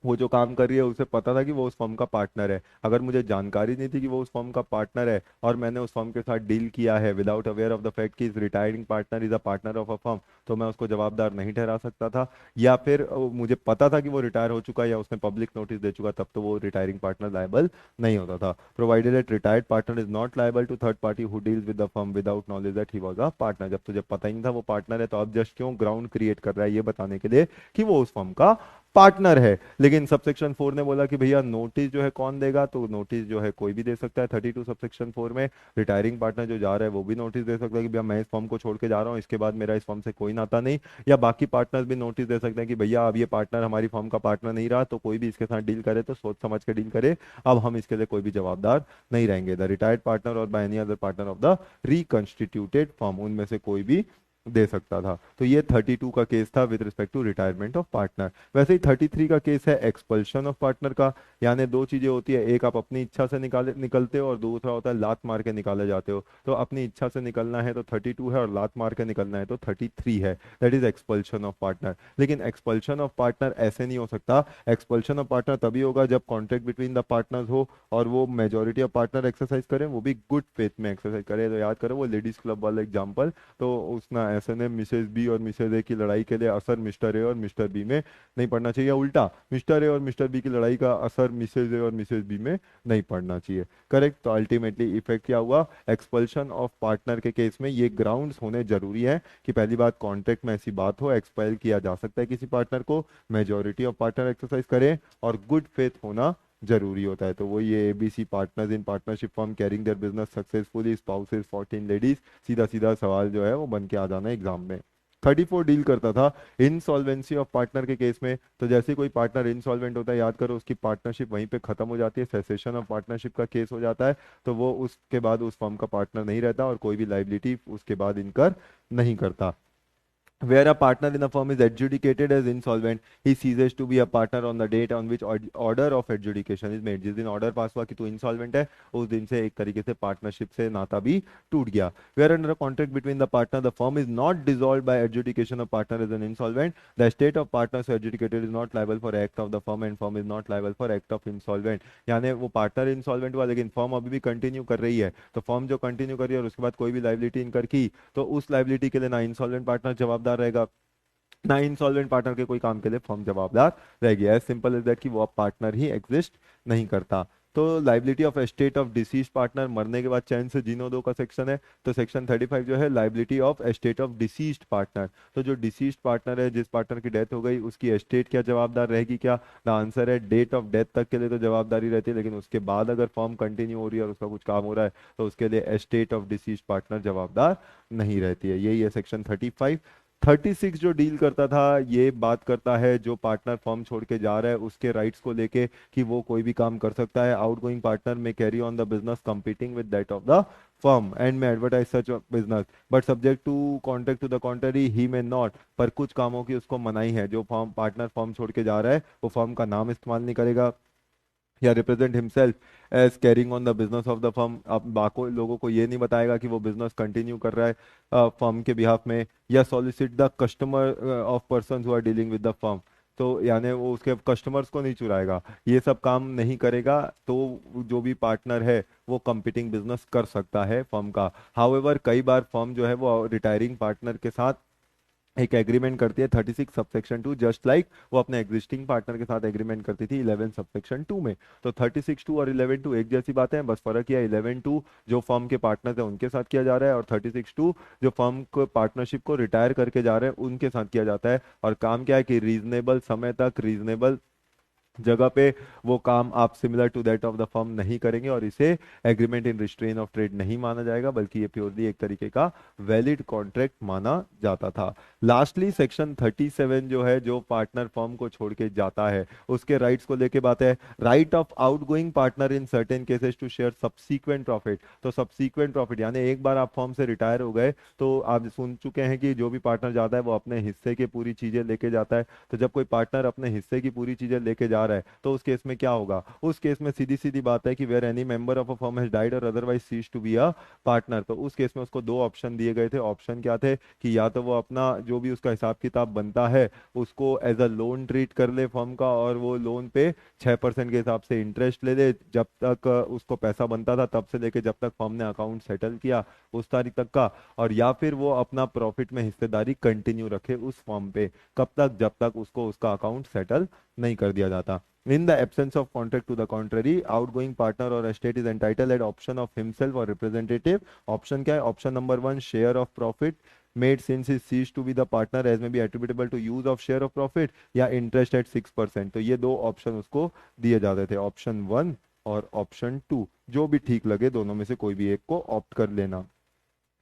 वो जो काम कर रही है उसे पता था कि वो उस फर्म का पार्टनर है। अगर मुझे जानकारी नहीं थी कि वो उस फर्म का पार्टनर है और मैंने उस फर्म के साथ डील किया है without aware of the fact कि इस retiring partner is a partner of a firm, तो मैं उसको जवाबदार नहीं ठहरा सकता था। या फिर मुझे पता था कि वो रिटायर हो चुका है या उसने पब्लिक नोटिस दे चुका, तब तो वो रिटायरिंग पार्टनर लायबल नहीं होता था। Provided that retired partner is not liable to third party who deals with the firm without knowledge that he was a partner. जब तुझे पता ही नहीं था वो पार्टनर है, तो अब जस्ट क्यों ग्राउंड क्रिएट कर रहा है ये बताने के लिए कि वो उस फर्म का पार्टनर है। लेकिन सबसेक्शन 4 ने बोला कि भैया नोटिस जो है कौन देगा, तो नोटिस जो है कोई भी दे सकता है। 32 सबसेक्शन 4 में रिटायरिंग पार्टनर जो जा रहा है वो भी नोटिस दे सकता है कि भैया मैं इस फर्म को छोड़ के जा रहा हूँ, इसके बाद मेरा इस फर्म से कोई नाता नहीं। या बाकी पार्टनर्स भी नोटिस दे सकते हैं कि भैया अब ये पार्टनर हमारी फर्म का पार्टनर नहीं रहा, तो कोई भी इसके साथ डील करे तो सोच समझ के डील करे, अब हम इसके लिए कोई भी जवाबदार नहीं रहेंगे। The retired partner or by any other partner of the reconstituted firm, उनमें से कोई भी दे सकता था। तो ये 32 का केस था with respect to retirement of partner. वैसे ही 33 का केस है एक्सपल्शन ऑफ पार्टनर का। यानी दो चीजें होती है, एक आप अपनी इच्छा से निकलते हो और दूसरा होता है लात मार के निकाले जाते हो। तो अपनी इच्छा से निकलना है तो 32 है और लात मार के निकलना है तो 33 है, that is expulsion of partner. लेकिन एक्सपल्शन ऑफ पार्टनर ऐसे नहीं हो सकता। एक्सपल्शन ऑफ पार्टनर तभी होगा जब कॉन्ट्रैक्ट बिटवीन द पार्टनर्स हो और वो मेजोरिटी ऑफ पार्टनर एक्सरसाइज करें, वो भी गुड फेथ में एक्सरसाइज करें। तो याद करो वो लेडीज क्लब वाला एग्जाम्पल, तो उसना ऐसे ने मिसेज बी और मिसेज ए की लड़ाई के लिए असर मिस्टर ए और मिस्टर बी में नहीं पड़ना चाहिए, उल्टा मिस्टर ए और मिस्टर बी की लड़ाई का असर मिसेज ए और मिसेज बी में नहीं पड़ना चाहिए। करेक्ट। तो अल्टीमेटली इफेक्ट क्या हुआ, एक्सपल्शन ऑफ पार्टनर के केस में ये ग्राउंड्स होने जरूरी है कि पहली बात कॉन्ट्रैक्ट में ऐसी बात हो, एक्सपेल किया जा सकता है किसी पार्टनर को, मेजोरिटी ऑफ पार्टनर एक्सरसाइज करें और गुड फेथ होना जरूरी होता है। तो वो ये ABC partners in partnership firm carrying their business successfully spouses 14 ladies, सीधा सीधा सवाल जो है वो बन के आ जाना एग्जाम में। 34 डील करता था इंसॉल्वेंसी ऑफ पार्टनर के केस में। तो जैसे ही कोई पार्टनर इंसॉल्वेंट होता है, याद करो उसकी पार्टनरशिप वहीं पे खत्म हो जाती है, सेसेशन ऑफ पार्टनरशिप का केस हो जाता है। तो वो उसके बाद उस फर्म का पार्टनर नहीं रहता और कोई भी लाइबिलिटी उसके बाद इनकर नहीं करता। Where a partner in a firm is adjudicated as insolvent, he ceases to be a partner on the date on which order of adjudication is made. जिस दिन ऑर्डर पास हुआ कि तू इंसॉल्वेंट है, उस दिन से एक तरीके से पार्टनरशिप से नाता भी टूट गया। Where under a contract between the partner, the firm is not dissolved by adjudication of partner as an insolvent, the estate of partners adjudicated is not liable for act of the firm and firm is not liable for act of insolvent। यानी वो पार्टनर इंसॉल्वेंट हुआ लेकिन फर्म अभी भी कंटिन्यू कर रही है, तो फर्म जो कंटिन्यू कर रही है और उसके बाद कोई भी लाइबिलिटी इनकर की, तो उस लाइबिलिटी के लिए ना इंसॉल्वेंट पार्टनर जवाबदार रहेगा, ना इंसॉल्वेंट पार्टनर के कोई काम के लिए फर्म जवाबदार रहेगी। एज सिंपल एज दैट कि वो अब पार्टनर ही एग्जिस्ट नहीं करता। तो liability of estate of disease partner, मरने के बाद चैन से जीनो दो का सेक्शन है। तो सेक्शन 35 जो है liability of estate of deceased partner. तो जो डिसीज्ड पार्टनर है, जिस पार्टनर की डेथ हो गई, उसकी एस्टेट क्या जवाबदार रहेगी क्या? द आंसर है डेट ऑफ डेथ तक के लिए तो जवाबदारी रहती है, लेकिन उसके बाद अगर फर्म कंटिन्यू हो रही है और उसका कुछ काम हो रहा है तो उसके लिए एस्टेट ऑफ डिसीज्ड पार्टनर जवाबदार नहीं रहती है। यही है सेक्शन 35। 36 जो डील करता था, ये बात करता है जो पार्टनर फर्म छोड़ के जा रहा है उसके राइट्स को लेके कि वो कोई भी काम कर सकता है। Outgoing partner may carry on the business competing with that of the firm and may advertise such business but subject to contract to the contrary he may not. पर कुछ कामों की उसको मनाही है। जो फर्म पार्टनर फर्म छोड़ के जा रहा है वो फर्म का नाम इस्तेमाल नहीं करेगा या represent himself as carrying on the business of the firm. अब बाकी लोगों को ये नहीं बताएगा कि वो बिजनेस कंटिन्यू कर रहा है फर्म के बिहाफ में, या solicit the customer of person who are dealing with the firm. तो यानी वो उसके कस्टमर्स को नहीं चुराएगा, ये सब काम नहीं करेगा। तो जो भी पार्टनर है वो कंपीटिंग बिजनेस कर सकता है फर्म का। हाउएवर कई बार फर्म जो है वो रिटायरिंग पार्टनर के साथ एक एग्रीमेंट करती है 36 सबसेक्शन 2, जस्ट लाइक वो अपने एग्जिस्टिंग पार्टनर के साथ एग्रीमेंट करती थी 11 सबसेक्शन 2 में। तो 36(2) और 11(2) एक जैसी बातें हैं, बस फर्क यह है 11(2) जो फर्म के पार्टनर है उनके साथ किया जा रहा है और 36(2) जो फर्म को पार्टनरशिप को रिटायर करके जा रहे हैं उनके साथ किया जाता है। और काम क्या है कि रीजनेबल समय तक रीजनेबल जगह पे वो काम आप similar to that of the firm नहीं करेंगे और इसे agreement in restraint of trade नहीं माना जाएगा, बल्कि ये प्योरली एक तरीके का वैलिड कॉन्ट्रैक्ट माना जाता था। लास्टली सेक्शन 37 जो है, जो पार्टनर फर्म को छोड़ के जाता है उसके राइट्स को लेके बात है। Right of outgoing partner in certain cases to share subsequent profit. तो सबसीक्वेंट प्रॉफिट यानी एक बार आप फर्म से रिटायर हो गए तो आप सुन चुके हैं कि जो भी पार्टनर जाता है वो अपने हिस्से की पूरी चीजें लेके जाता है। तो जब कोई पार्टनर अपने हिस्से की पूरी चीजें लेके जा जा रहा है, तो उस केस में क्या होगा? उस केस में सीधी सीधी बात है कि where any member of a firm has died or otherwise cease to be a partner, तो उस केस में उसको दो ऑप्शन दिए गए थे। ऑप्शन क्या थे कि या तो वो अपना जो भी उसका हिसाब किताब बनता है उसको एज अ लोन ट्रीट कर ले फर्म का, और वो लोन पे 6% के हिसाब से इंटरेस्ट ले ले जब तक उसको पैसा बनता था, तब से लेके जब तक फर्म ने अकाउंट सेटल किया उस तारीख तक का, और या फिर वो अपना प्रॉफिट में हिस्सेदारी कंटिन्यू रखे उस फर्म पे, कब तक? जब तक उसको उसका अकाउंट सेटल नहीं कर दिया जाता। In the absence of contract to the contrary, outgoing partner or estate is entitled at option of himself or representative. Option क्या है? Option number 1, share of profit made since he ceased to be the partner as may be attributable to use of share of profit, या interest at 6%। तो ये दो ऑप्शन उसको दिए जाते थे, ऑप्शन 1 और ऑप्शन 2, जो भी ठीक लगे दोनों में से कोई भी एक को ऑप्ट कर लेना।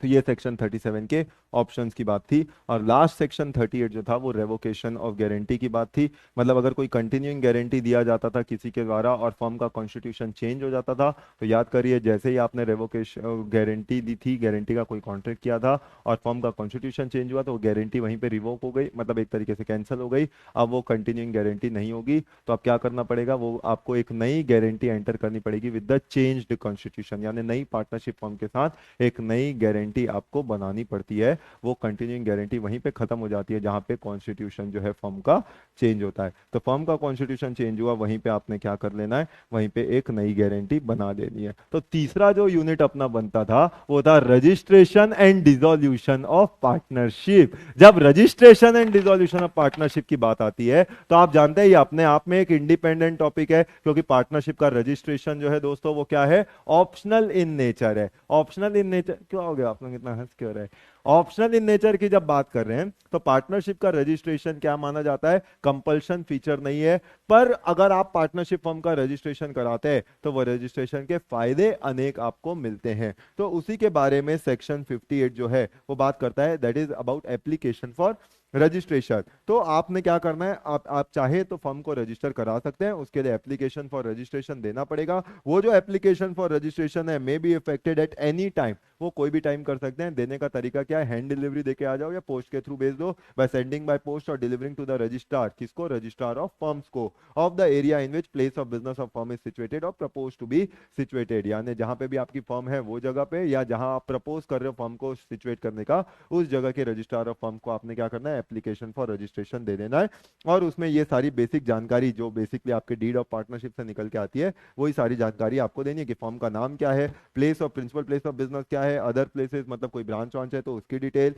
तो ये सेक्शन 37 के ऑप्शंस की बात थी। और लास्ट सेक्शन 38 जो था वो रेवोकेशन ऑफ गारंटी की बात थी। मतलब अगर कोई कंटिन्यूइंग गारंटी दिया जाता था किसी के द्वारा और फर्म का कॉन्स्टिट्यूशन चेंज हो जाता था, तो याद करिए जैसे ही आपने रेवोकेशन गारंटी दी थी, गारंटी का कोई कॉन्ट्रैक्ट किया था और फर्म का कॉन्स्टिट्यूशन चेंज हुआ, तो वो गारंटी वहीं पर रिवोक हो गई, मतलब एक तरीके से कैंसिल हो गई। अब वो कंटिन्यूइंग गारंटी नहीं होगी, तो अब क्या करना पड़ेगा? वो आपको एक नई गारंटी एंटर करनी पड़ेगी विद द चेंज्ड कॉन्स्टिट्यूशन, यानी नई पार्टनरशिप फर्म के साथ एक नई गारंटी आपको बनानी पड़ती है। वो कंटिन्यूइंग गारंटी वहीं पे खत्म हो जाती है जहां पे कॉन्स्टिट्यूशन जो है फर्म का चेंज होता है। तो फर्म का कॉन्स्टिट्यूशन चेंज हुआ, वहीं पे आपने क्या कर लेना है? वहीं पे एक नई गारंटी बना देनी है। तो तीसरा जो यूनिट अपना बनता था वो था registration and dissolution of partnership. जब registration and dissolution of partnership की बात आती है तो आप जानते हैं ये अपने आप में एक इंडिपेंडेंट टॉपिक है, क्योंकि पार्टनरशिप का रजिस्ट्रेशन जो है दोस्तों वो क्या है? ऑप्शनल इन नेचर है। ऑप्शनल इन नेचर क्या हो गया? आप लोग इतना हंस क्यों रहे? ऑप्शनल इन नेचर की जब बात कर रहे हैं तो पार्टनरशिप का रजिस्ट्रेशन क्या माना जाता है? कंपल्शन फीचर नहीं है, पर अगर आप पार्टनरशिप फर्म का रजिस्ट्रेशन कराते हैं तो वह रजिस्ट्रेशन के फायदे अनेक आपको मिलते हैं। तो उसी के बारे में सेक्शन 58 जो है वो बात करता है, that is about application for registration. तो आपने क्या करना है? आप चाहे तो फर्म को रजिस्टर करा सकते हैं, उसके लिए एप्लीकेशन फॉर रजिस्ट्रेशन देना पड़ेगा। वो जो एप्लीकेशन फॉर रजिस्ट्रेशन है may be affected at any time, वो कोई भी टाइम कर सकते हैं। देने का तरीका क्या है? हैंड डिलीवरी देके आ जाओ या पोस्ट के थ्रू भेज दो, बाय सेंडिंग बाय पोस्ट और डिलीवरिंग टू द रजिस्ट्रार। किसको? रजिस्ट्रार ऑफ फर्म्स को, of the area in which place of business of firm is situated और प्रपोज टू बी सिचुएटेड, यानी जहां पे भी आपकी फर्म है वो जगह पे, या जहां आप प्रपोज कर रहे हो फर्म को सिचुएट करने का, उस जगह के रजिस्ट्रार ऑफ फर्म को आपने क्या करना है? एप्लीकेशन फॉर रजिस्ट्रेशन दे देना है। और उसमें ये सारी बेसिक जानकारी जो बेसिकली आपके डीड ऑफ पार्टनरशिप से निकल के आती है, वही सारी जानकारी आपको देनी है कि फर्म का नाम क्या है, place of principal place of business क्या है, अदर प्लेसेस मतलब कोई ब्रांच वांच है तो उसकी detail,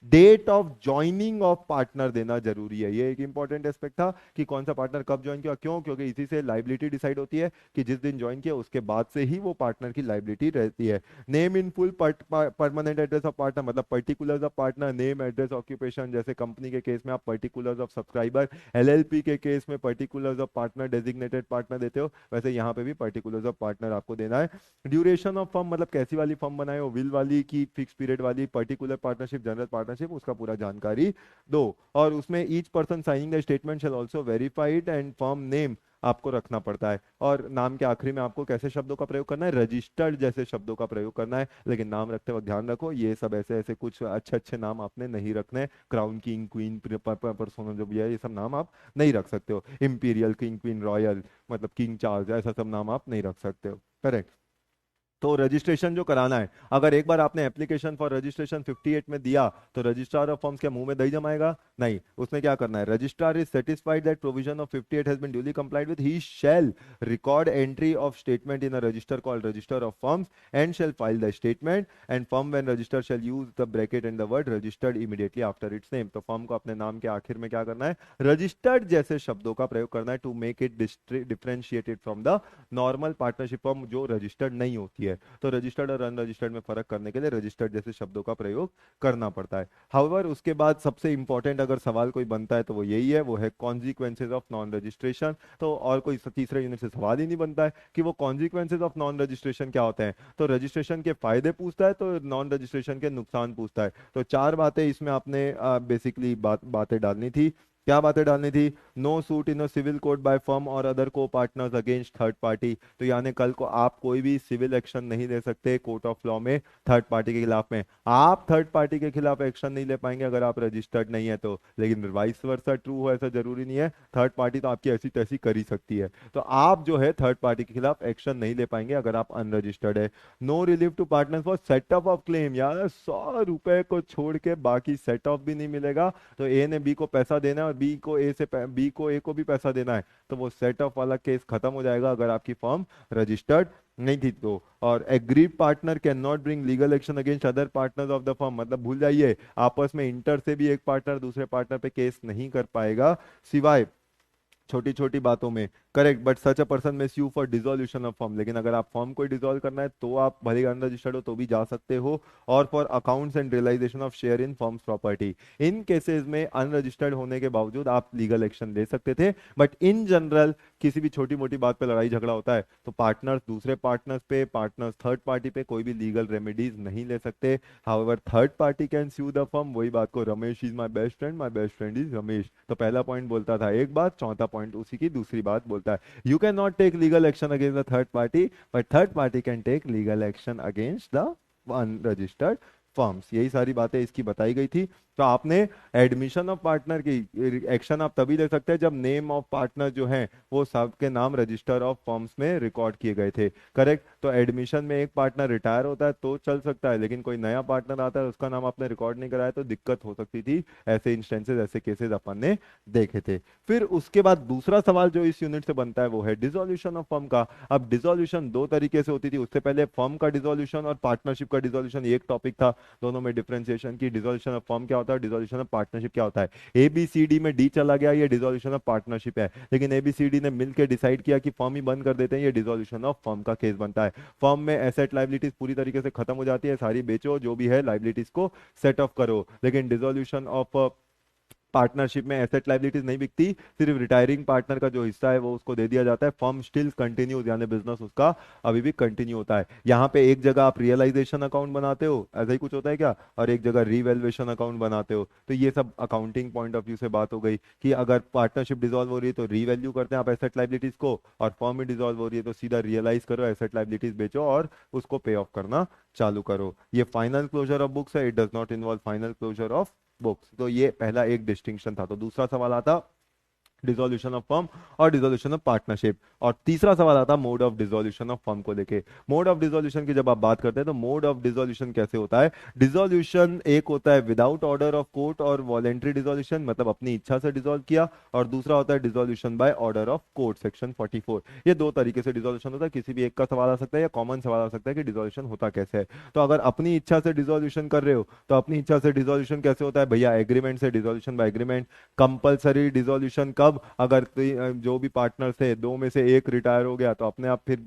date of joining of partner देना जरूरी है। ये एक इंपॉर्टेंट एस्पेक्ट था कि कौन सा पार्टनर कब ज्वाइन किया। क्यों? क्योंकि इसी से लाइबिलिटी डिसाइड होती है कि जिस दिन ज्वाइन किया उसके बाद से ही वो पार्टनर की लाइबिलिटी रहती है। Name in full permanent address of partner, मतलब particulars of partner, name address occupation, जैसे कंपनी के केस में आप पर्टिकुलर्स ऑफ सब्सक्राइबर, एलएलपी के केस में particulars of partner, designated partner देते हो, वैसे यहाँ पे भी पर्टिकुलर्स ऑफ पार्टनर आपको देना है। ड्यूरेशन ऑफ फर्म, मतलब कैसी वाली फर्म बनाए हो, विल वाली की फिक्स पीरियड वाली, पर्टिकुलर पार्टनरशिप, जनरल पार्टनरशिप, उसका पूरा जानकारी दो। और उसमें each person signing the statement shell also verified and firm name आपको रखना पड़ता है। और नाम के आखिरी में आपको कैसे शब्दों का प्रयोग करना है? रजिस्टर्ड जैसे शब्दों का प्रयोग करना है। लेकिन नाम रखते वक्त ध्यान रखो ये सब ऐसे ऐसे कुछ अच्छे अच्छे नाम आपने नहीं रखने। क्राउन किंग, क्वीन, पर्सोना जो भी है ये सब नाम आप नहीं रख सकते हो। इंपीरियल, किंग, क्वीन, रॉयल, मतलब किंग चार्ल्स, ऐसा सब नाम आप नहीं रख सकते हो। करेक्ट। तो रजिस्ट्रेशन जो कराना है, अगर एक बार आपने एप्लीकेशन फॉर रजिस्ट्रेशन 58 में दिया तो रजिस्ट्रार ऑफ फर्म्स के मुंह में दही जमाएगा? नहीं। उसने क्या करना है? Registrar is satisfied that provision of 58 has been duly complied with, he shall record entry of statement in a register called register of firms and shall file the statement, and firm when register shall use the bracket and the word registered immediately after its name. तो फर्म को अपने नाम के आखिर में क्या करना है? रजिस्टर्ड जैसे शब्दों का प्रयोग करना है, to make it differentiated from the normal partnership firm जो रजिस्टर्ड नहीं होती है। तो रजिस्टर्ड और अनरजिस्टर्ड में फर्क करने के लिए रजिस्टर्ड जैसे शब्दों का प्रयोग करना पड़ता है। हाउएवर उसके बाद सबसे इंपॉर्टेंट अगर सवाल कोई बनता है तो वो यही है, वो है कॉन्सिक्वेंसेज ऑफ नॉन रजिस्ट्रेशन। तो और कोई तीसरे यूनिट से सवाल ही नहीं बनता है कि वो कॉन्सिक्वेंसेज ऑफ नॉन रजिस्ट्रेशन क्या होते हैं। तो रजिस्ट्रेशन के फायदे पूछता है, तो नॉन रजिस्ट्रेशन के नुकसान पूछता है। तो चार बातें इसमें आपने बेसिकली बातें डालनी थी। क्या बातें डालनी थी? No suit in civil court by firm और अदर को पार्टनर्स अगेंस्ट थर्ड पार्टी। तो यानी कल को आप कोई भी सिविल एक्शन नहीं ले सकते कोर्ट ऑफ लॉ में थर्ड पार्टी के खिलाफ में। आप थर्ड पार्टी के खिलाफ एक्शन नहीं ले पाएंगे अगर आप रजिस्टर्ड नहीं है तो, लेकिन वाइस वर्सा ट्रू हो ऐसा जरूरी नहीं है। थर्ड पार्टी तो आपकी ऐसी तैसी कर ही सकती है। तो आप जो है थर्ड पार्टी के खिलाफ एक्शन नहीं ले पाएंगे अगर आप अनरजिस्टर्ड है। No relief to partner for set off of claim, यार 100 रुपए को छोड़ के बाकी सेट ऑफ भी नहीं मिलेगा। तो ए ने बी को पैसा देना है और बी को ए को भी पैसा देना है, तो वो सेट ऑफ वाला केस खत्म हो जाएगा अगर आपकी फर्म रजिस्टर्ड नहीं थी तो। और agreed partner can not bring legal action against other partners of the firm, मतलब भूल जाइए आपस में इंटर से भी एक पार्टनर दूसरे पार्टनर पे केस नहीं कर पाएगा सिवाय छोटी छोटी बातों में। Correct, but such a person में स्यू फॉर डिसोल्यूशन ऑफ फर्म, लेकिन अगर आप फर्म को डिसॉल्व करना है तो आप भले अनरजिस्टर्ड हो तो भी जा सकते हो। और for accounts and realisation of share in firms property, इन केसेस में अनरजिस्टर्ड होने के बावजूद आप लीगल एक्शन ले सकते थे। बट इन जनरल किसी भी छोटी मोटी बात पे लड़ाई झगड़ा होता है तो पार्टनर्स दूसरे पार्टनर्स पे, पार्टनर्स थर्ड पार्टी पे कोई भी लीगल रेमेडीज नहीं ले सकते। However third party can sue the firm, वही बात को Ramesh is my best friend is Ramesh, तो पहला पॉइंट बोलता था एक बात, चौथा पॉइंट उसी की दूसरी बात बोलता है। You can not take legal action against the third party, but third party can take legal action against the unregistered firms. यही सारी बातें इसकी बताई गई थी। तो आपने एडमिशन ऑफ पार्टनर की एक्शन आप तभी ले सकते हैं जब नेम ऑफ पार्टनर जो है वो सबके नाम रजिस्टर ऑफ फर्म्स में रिकॉर्ड किए गए थे। करेक्ट, तो एडमिशन में एक पार्टनर रिटायर होता है तो चल सकता है, लेकिन कोई नया पार्टनर आता है उसका नाम आपने रिकॉर्ड नहीं कराया तो दिक्कत हो सकती थी। ऐसे इंस्टेंसेस, ऐसे केसेस अपन ने देखे थे। फिर उसके बाद दूसरा सवाल जो इस यूनिट से बनता है वो है डिसोल्यूशन ऑफ फर्म का। अब डिसोल्यूशन दो तरीके से होती थी, उससे पहले फर्म का डिसोल्यूशन और पार्टनरशिप का डिसोल्यूशन एक टॉपिक था। दोनों में डिफरेंशिएशन की, डिसोल्यूशन ऑफ फर्म क्या होता है, डिसोल्यूशन ऑफ पार्टनरशिप क्या होता है। एबीसीडी में डी चला गया, ये डिसोल्यूशन ऑफ पार्टनरशिप है, लेकिन एबीसीडी ने मिलकर डिसाइड किया कि फर्म ही बंद कर देते हैं, ये डिसोल्यूशन ऑफ फर्म का केस बनता है। फर्म में एसेट लाइबिलिटीज पूरी तरीके से खत्म हो जाती है, सारी बेचो जो भी है लाइबिलिटीज को सेट ऑफ करो। लेकिन डिसोल्यूशन ऑफ पार्टनरशिप में एसेट लाइबिलिटीज नहीं बिकती, सिर्फ रिटायरिंग पार्टनर का जो हिस्सा है वो उसको दे दिया जाता है। फर्म स्टिल कंटिन्यूज, यानी बिजनेस उसका अभी भी कंटिन्यू होता है। यहाँ पे एक जगह आप रियलाइजेशन अकाउंट बनाते हो, ऐसा ही कुछ होता है क्या, और एक जगह रीवैल्यूएशन अकाउंट बनाते हो। तो ये सब अकाउंटिंग पॉइंट ऑफ व्यू से बात हो गई कि अगर पार्टनरशिप डिसॉल्व हो रही है तो रीवैल्यू करते हैं आप एसेट लाइबिलिटीज को, और फर्म में डिसॉल्व हो रही है तो सीधा रियलाइज करो, एसेट लाइबिलिटीज बेचो और उसको पे ऑफ करना चालू करो। ये फाइनल क्लोजर ऑफ बुक्स है, it does not involve final closure of books. तो ये पहला एक डिस्टिंक्शन था। तो दूसरा सवाल आता डिसोल्यूशन ऑफ फर्म और डिसोल्यूशन ऑफ पार्टनरशिप। और तीसरा सवाल आता mode of dissolution of firm को लेके। मोड ऑफ डिसोल्यूशन की जब आप बात करते हैं तो मोड ऑफ डिसोल्यूशन कैसे होता है। डिसोल्यूशन एक होता है विदाउट ऑर्डर ऑफ कोर्ट और वॉलेंट्री डिसोल्यूशन, मतलब अपनी इच्छा से डिसॉल्व किया, और दूसरा होता है dissolution by order of court, section 44। ये दो तरीके से डिसोल्यूशन होता है, किसी भी एक का सवाल आ सकता है या कॉमन सवाल आ सकता है कि डिसोल्यूशन होता कैसे है। तो अगर अपनी इच्छा से डिसोल्यूशन कर रहे हो तो अपनी इच्छा से डिसोल्यूशन कैसे होता है भैया, एग्रीमेंट से, dissolution by agreement. Compulsory dissolution कब, अगर जो भी पार्टनर थे दो में से एक रिटायर हो गया तो अपने आप फिर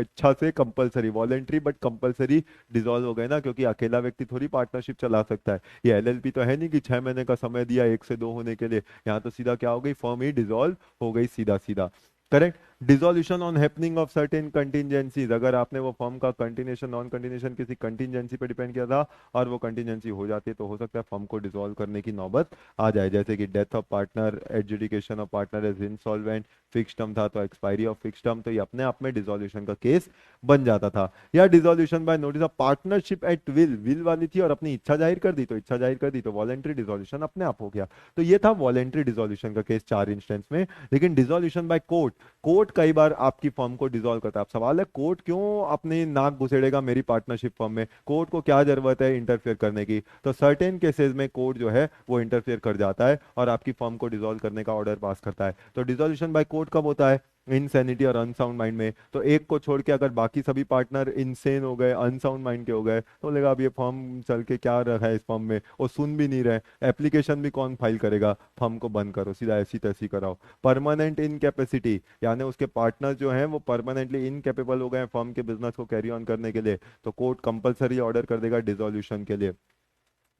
इच्छा से compulsory, voluntary but compulsory dissolve हो गए ना, क्योंकि अकेला व्यक्ति थोड़ी पार्टनरशिप चला सकता है। ये एलएलपी तो है नहीं कि 6 महीने का समय दिया एक से दो होने के लिए, यहाँ तो सीधा क्या हो गई, फर्म ही डिसॉल्व हो गई सीधा सीधा। Correct. Dissolution on happening of certain contingencies, अगर आपने वो फर्म का कंटिन्यूशन नॉन कंटिन्यूशन किसी कंटिजेंसी पे डिपेंड किया था और वो कंटिजेंसी हो जाती है तो हो सकता है फर्म को डिसॉल्व करने की नौबत आ जाए, जैसे कि death of partner, adjudication of partner as insolvent, fix term था तो एक्सपायरी ऑफ फिक्स टर्म, तो ये अपने आप में डिसोल्यूशन का केस बन जाता था। या dissolution by notice of partnership at will, will वाली थी और अपनी इच्छा जाहिर कर दी तो इच्छा जाहिर कर दी तो वॉलेंट्री डिसोल्यूशन अपने आप हो गया। तो ये था वॉलेंट्री डिसोल्यूशन का केस 4 इंस्टेंस में। लेकिन डिसोल्यूशन बाय कोर्ट, कोर्ट कई बार आपकी फर्म को डिसॉल्व करता है। अब सवाल है कोर्ट क्यों अपनी नाक घुसेड़ेगा मेरी पार्टनरशिप फर्म में, कोर्ट को क्या जरूरत है इंटरफेयर करने की। तो सर्टेन केसेस में कोर्ट जो है वो इंटरफेयर कर जाता है और आपकी फर्म को डिसॉल्व करने का ऑर्डर पास करता है। तो डिसोल्यूशन बाय कोर्ट कब होता है, इनसैनिटी और अनसाउंड माइंड में। तो एक को छोड़ के अगर बाकी सभी पार्टनर इनसेन हो गए, अनसाउंड माइंड के हो गए, तो बोलेगा अब ये फर्म चल के क्या रखा है इस फर्म में, वो सुन भी नहीं रहे, एप्लीकेशन भी कौन फाइल करेगा, फर्म को बंद करो, सीधा ऐसी तैसी कराओ। परमानेंट इनकैपेसिटी, यानी उसके पार्टनर जो हैं वो परमानेंटली इनकेपेबल हो गए हैं फर्म के बिजनेस को कैरी ऑन करने के लिए, तो कोर्ट कंपलसरी ऑर्डर कर देगा डिसोल्यूशन के लिए।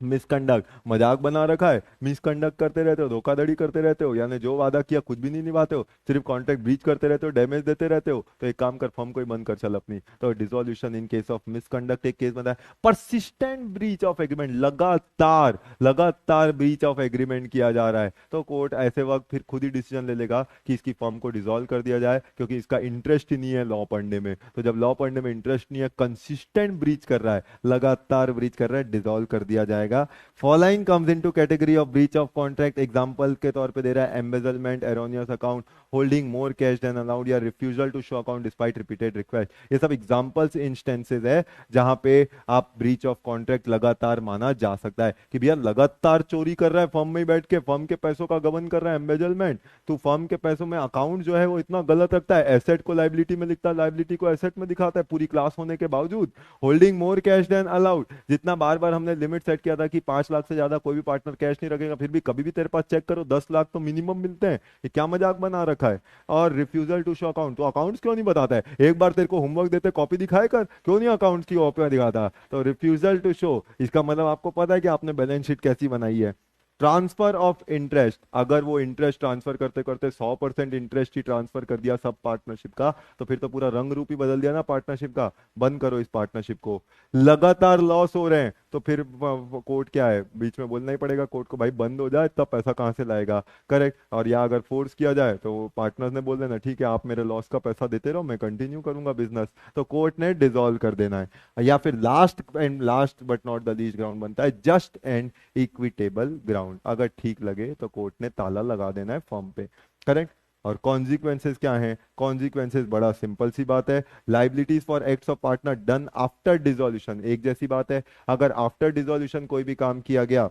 मिसकंडक्ट, मजाक बना रखा है, मिसकंडक्ट करते रहते हो, धोखाधड़ी करते रहते हो, यानी जो वादा किया कुछ भी नहीं निभाते हो, सिर्फ कॉन्ट्रैक्ट ब्रीच करते रहते हो, डैमेज देते रहते हो, तो एक काम कर, फर्म को ही बंद कर चल अपनी। तो dissolution in case of misconduct एक केस बनता है। परसिस्टेंट ब्रीच ऑफ एग्रीमेंट, लगातार लगातार ब्रीच ऑफ एग्रीमेंट किया जा रहा है, तो कोर्ट ऐसे वक्त फिर खुद ही डिसीजन ले लेगा कि इसकी फर्म को डिसॉल्व कर दिया जाए, क्योंकि इसका इंटरेस्ट ही नहीं है लॉ पढ़ने में। तो जब लॉ पढ़ने में इंटरेस्ट नहीं है, कंसिस्टेंट ब्रीच कर रहा है, लगातार ब्रीच कर रहा है, डिसॉल्व कर दिया जाएगा। Following comes into category of breach of contract, example के तौर पे दे रहा है embezzlement, erroneous account, holding more cash than allowed, या refusal to show account despite repeated request. ये सब एग्जांपल्स इंस्टेंसेस है जहां पे आप ब्रीच ऑफ कॉन्ट्रैक्ट लगातार माना जा सकता है कि भैया लगातार चोरी कर रहा है फर्म में ही बैठ के, फर्म के पैसों का गबन कर रहा है, एम्बेजलमेंट, तो फर्म के पैसों में अकाउंट जो है वो इतना गलत रखता है, एसेट को लाइबिलिटी में लिखता है, लाइबिलिटी को एसेट में दिखाता है पूरी क्लास होने के बावजूद, holding more cash than allowed, जितना बार बार हमने लिमिट सेट किया था कि 5 लाख से ज्यादा कोई भी पार्टनर कैश नहीं रखेगा, फिर भी कभी भी तेरे पास चेक करो 10 लाख तो मिनिमम मिलते हैं, ये क्या मजाक बना रखा है। और रिफ्यूजल टू शो अकाउंट, तो अकाउंट्स क्यों नहीं बताता है, एक बार तेरे को होमवर्क देते कॉपी दिखाए कर, क्यों नहीं अकाउंट्स की कॉपी दिखाता। तो रिफ्यूजल टू शो, इसका मतलब आपको पता है कि आपने बैलेंस शीट कैसी बनाई है। ट्रांसफर ऑफ इंटरेस्ट, अगर वो इंटरेस्ट ट्रांसफर करते करते 100% इंटरेस्ट ही ट्रांसफर कर दिया सब पार्टनरशिप का, तो फिर तो पूरा रंग रूप ही बदल दिया ना पार्टनरशिप का, बंद करो इस पार्टनरशिप को। लगातार लॉस हो रहे हैं, तो फिर कोर्ट क्या है, बीच में बोलना ही पड़ेगा कोर्ट को, भाई बंद हो जाए तब पैसा कहाँ से लाएगा, करेक्ट। और या अगर फोर्स किया जाए तो पार्टनर्स ने बोल देना ठीक है आप मेरे लॉस का पैसा देते रहो, मैं कंटिन्यू करूंगा बिजनेस, तो कोर्ट ने डिसॉल्व कर देना है। या फिर last and last but not the least ground बनता है जस्ट एंड इक्विटेबल ग्राउंड, अगर ठीक लगे तो कोर्ट ने ताला लगा देना है फॉर्म पे, करेक्ट। और कॉन्सिक्वेंसेस क्या हैं, कॉन्सिक्वेंसेस बड़ा सिंपल सी बात है, liabilities for acts of partner done after dissolution, एक जैसी बात है, अगर आफ्टर डिसॉल्यूशन कोई भी काम किया गया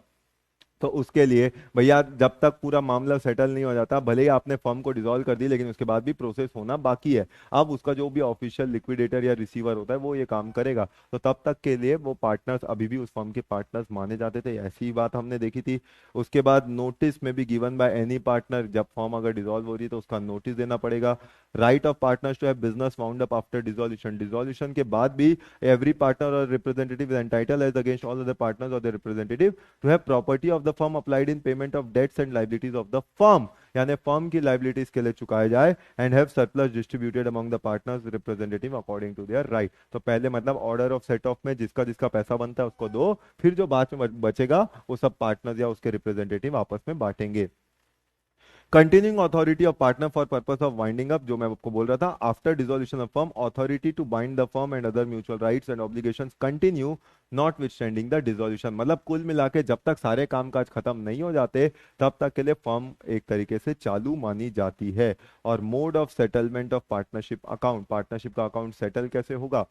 तो उसके लिए भैया जब तक पूरा मामला सेटल नहीं हो जाता, भले ही आपने फर्म को डिसॉल्व कर दी, लेकिन उसके बाद भी प्रोसेस होना बाकी है। अब उसका जो भी ऑफिशियल लिक्विडेटर या रिसीवर होता है वो ये काम करेगा, तो तब तक के लिए वो पार्टनर्स अभी भी उस फर्म के पार्टनर्स माने जाते थे, ऐसी ही बात हमने देखी थी। उसके बाद नोटिस में भी गिवन बाय एनी पार्टनर, जब फर्म अगर डिसॉल्व हो रही है तो उसका नोटिस देना पड़ेगा। Right of partners to have business wound up after dissolution, dissolution के बाद भी एवरी पार्टनर और representative is entitled as against all other partners और their representative to have property of the firm applied in payment of debts and liabilities of the firm, यानी फर्म की लाइबिलिटीज के लिए चुकाए जाए, and have surplus distributed among the partners representative according to their right. तो पहले मतलब ऑर्डर ऑफ सेट ऑफ में जिसका जिसका पैसा बनता है उसको दो, फिर जो बाद में बचेगा वो सब पार्टनर्स या उसके रिप्रेजेंटेटिव आपस में बांटेंगे। Continuing authority of partner for purpose of winding up, जो मैं आपको बोल रहा था, after dissolution of firm authority to bind the firm and other mutual rights and obligations continue notwithstanding the dissolution, मतलब कुल मिला के जब तक सारे कामकाज खत्म नहीं हो जाते तब तक के लिए फर्म एक तरीके से चालू मानी जाती है। और mode of settlement of partnership account, partnership का अकाउंट सेटल कैसे होगा,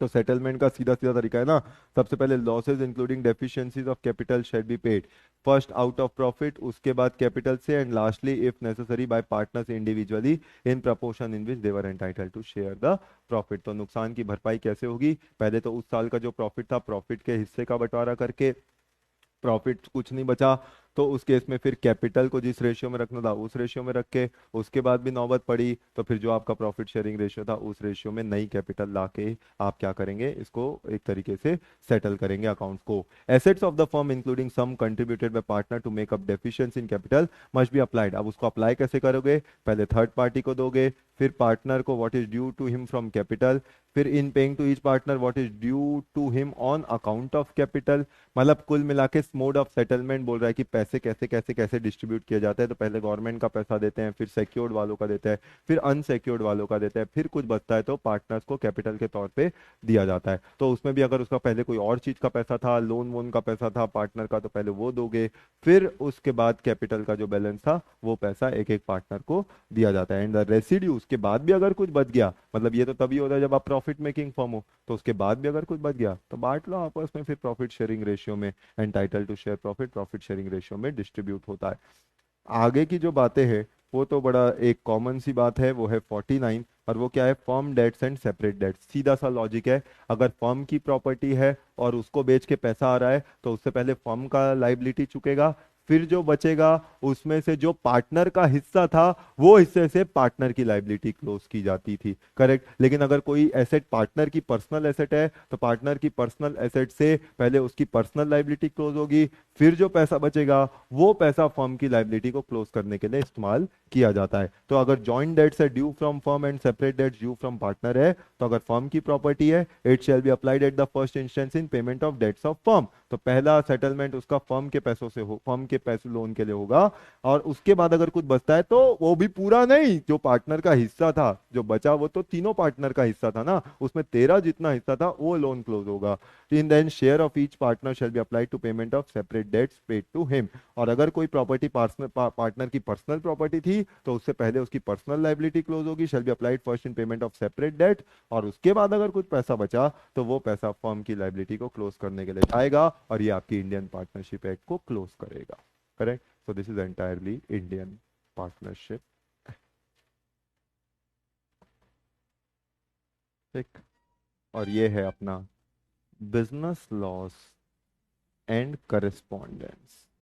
तो सेटलमेंट का सीधा सीधा तरीका है ना, सबसे पहले losses including deficiencies of capital shall be paid first out of profit, उसके बाद कैपिटल से, and lastly if necessary by partners individually in proportion in which they were entitled to share the profit. तो नुकसान की भरपाई कैसे होगी, पहले तो उस साल का जो प्रॉफिट था प्रॉफिट के हिस्से का बंटवारा करके, प्रॉफिट कुछ नहीं बचा तो उस केस में फिर कैपिटल को जिस रेशियो में रखना था उस रेशियो में रख के, उसके बाद भी नौबत पड़ी तो फिर जो आपका प्रॉफिट शेयरिंग रेशियो था उस रेशियो में नई कैपिटल ला के आप क्या करेंगे, इसको एक तरीके से सेटल करेंगे अकाउंट्स को। Assets of the firm including sum contributed by partner to make up deficiency in capital must be applied, अब उसको अप्लाई कैसे करोगे, पहले थर्ड पार्टी को दोगे, फिर पार्टनर को what is due to him from capital, फिर in paying to each partner what is due to him on account of capital. मतलब कुल मिला के मोड ऑफ सेटलमेंट बोल रहा है कि पैसे कैसे कैसे कैसे डिस्ट्रीब्यूट किया जाता है, तो पहले गवर्नमेंट का पैसा देते हैं, फिर सिक्योर्ड वालों का देते हैं, फिर अनसिक्योर्ड वालों का देते हैं, फिर कुछ बचता है तो पार्टनर्स को कैपिटल के तौर पे दिया जाता है। तो उसमें भी अगर उसका पहले कोई और चीज का पैसा था, लोन वोन का पैसा था पार्टनर का, तो पहले वो दोगे, फिर उसके बाद कैपिटल का जो बैलेंस था वो पैसा एक एक पार्टनर को दिया जाता है। एंड द रेसिड्यू, उसके बाद भी अगर कुछ बच गया, मतलब ये तो तभी होता है जब आप प्रॉफिट मेकिंग फर्म हो, तो उसके बाद भी अगर कुछ बच गया तो बांट लो आपस में, फिर प्रॉफिट शेयरिंग रेशियो में, entitle to share profit profit sharing ratio में डिस्ट्रीब्यूट होता है। आगे की जो बातें हैं वो तो बड़ा एक कॉमन सी बात है, वो है 49, और वो क्या है, firm debts and separate debts. सीधा सा लॉजिक है, अगर फर्म की प्रॉपर्टी है और उसको बेच के पैसा आ रहा है तो उससे पहले फर्म का लाइबिलिटी चुकेगा, फिर जो बचेगा उसमें से जो पार्टनर का हिस्सा था वो हिस्से से पार्टनर की लाइबिलिटी क्लोज की जाती थी, करेक्ट। लेकिन अगर कोई एसेट पार्टनर की पर्सनल एसेट है तो पार्टनर की पर्सनल एसेट से पहले उसकी पर्सनल लाइबिलिटी क्लोज होगी, फिर जो पैसा बचेगा वो पैसा फर्म की लाइबिलिटी को क्लोज करने के लिए इस्तेमाल किया जाता है। तो अगर जॉइंट डेट्स है due from firm and separate debts due from partner है, तो अगर फर्म की प्रॉपर्टी है it shall be applied at the first instance in payment of debts of firm. तो पहला सेटलमेंट उसका फर्म के पैसों से हो, फर्म के पैसे लोन के लिए होगा। और उसके बाद अगर कुछ बचता है तो वो भी पूरा नहीं, जो पार्टनर का हिस्सा था जो बचा वो तो तीनों पार्टनर का हिस्सा था ना, उसमें तेरा जितना हिस्सा था वो लोन क्लोज होगा। And then share of each partner shall be applied to payment of separate debts paid to him. और अगर कोई प्रॉपर्टी पार्टनर की पर्सनल प्रॉपर्टी थी तो उससे पहले उसकी पर्सनल लाइबिलिटी क्लोज होगी, shall be applied first in payment of separate debt. और उसके बाद अगर कुछ पैसा बचा तो वो पैसा फर्म की लाइबिलिटी को क्लोज करने के लिए जाएगा और ये आपकी इंडियन पार्टनरशिप एक्ट को क्लोज करेगा, correct. So this is entirely Indian partnership, ठीक। और ये है अपना बिजनेस लॉस एंड करस्पॉन्डेंस।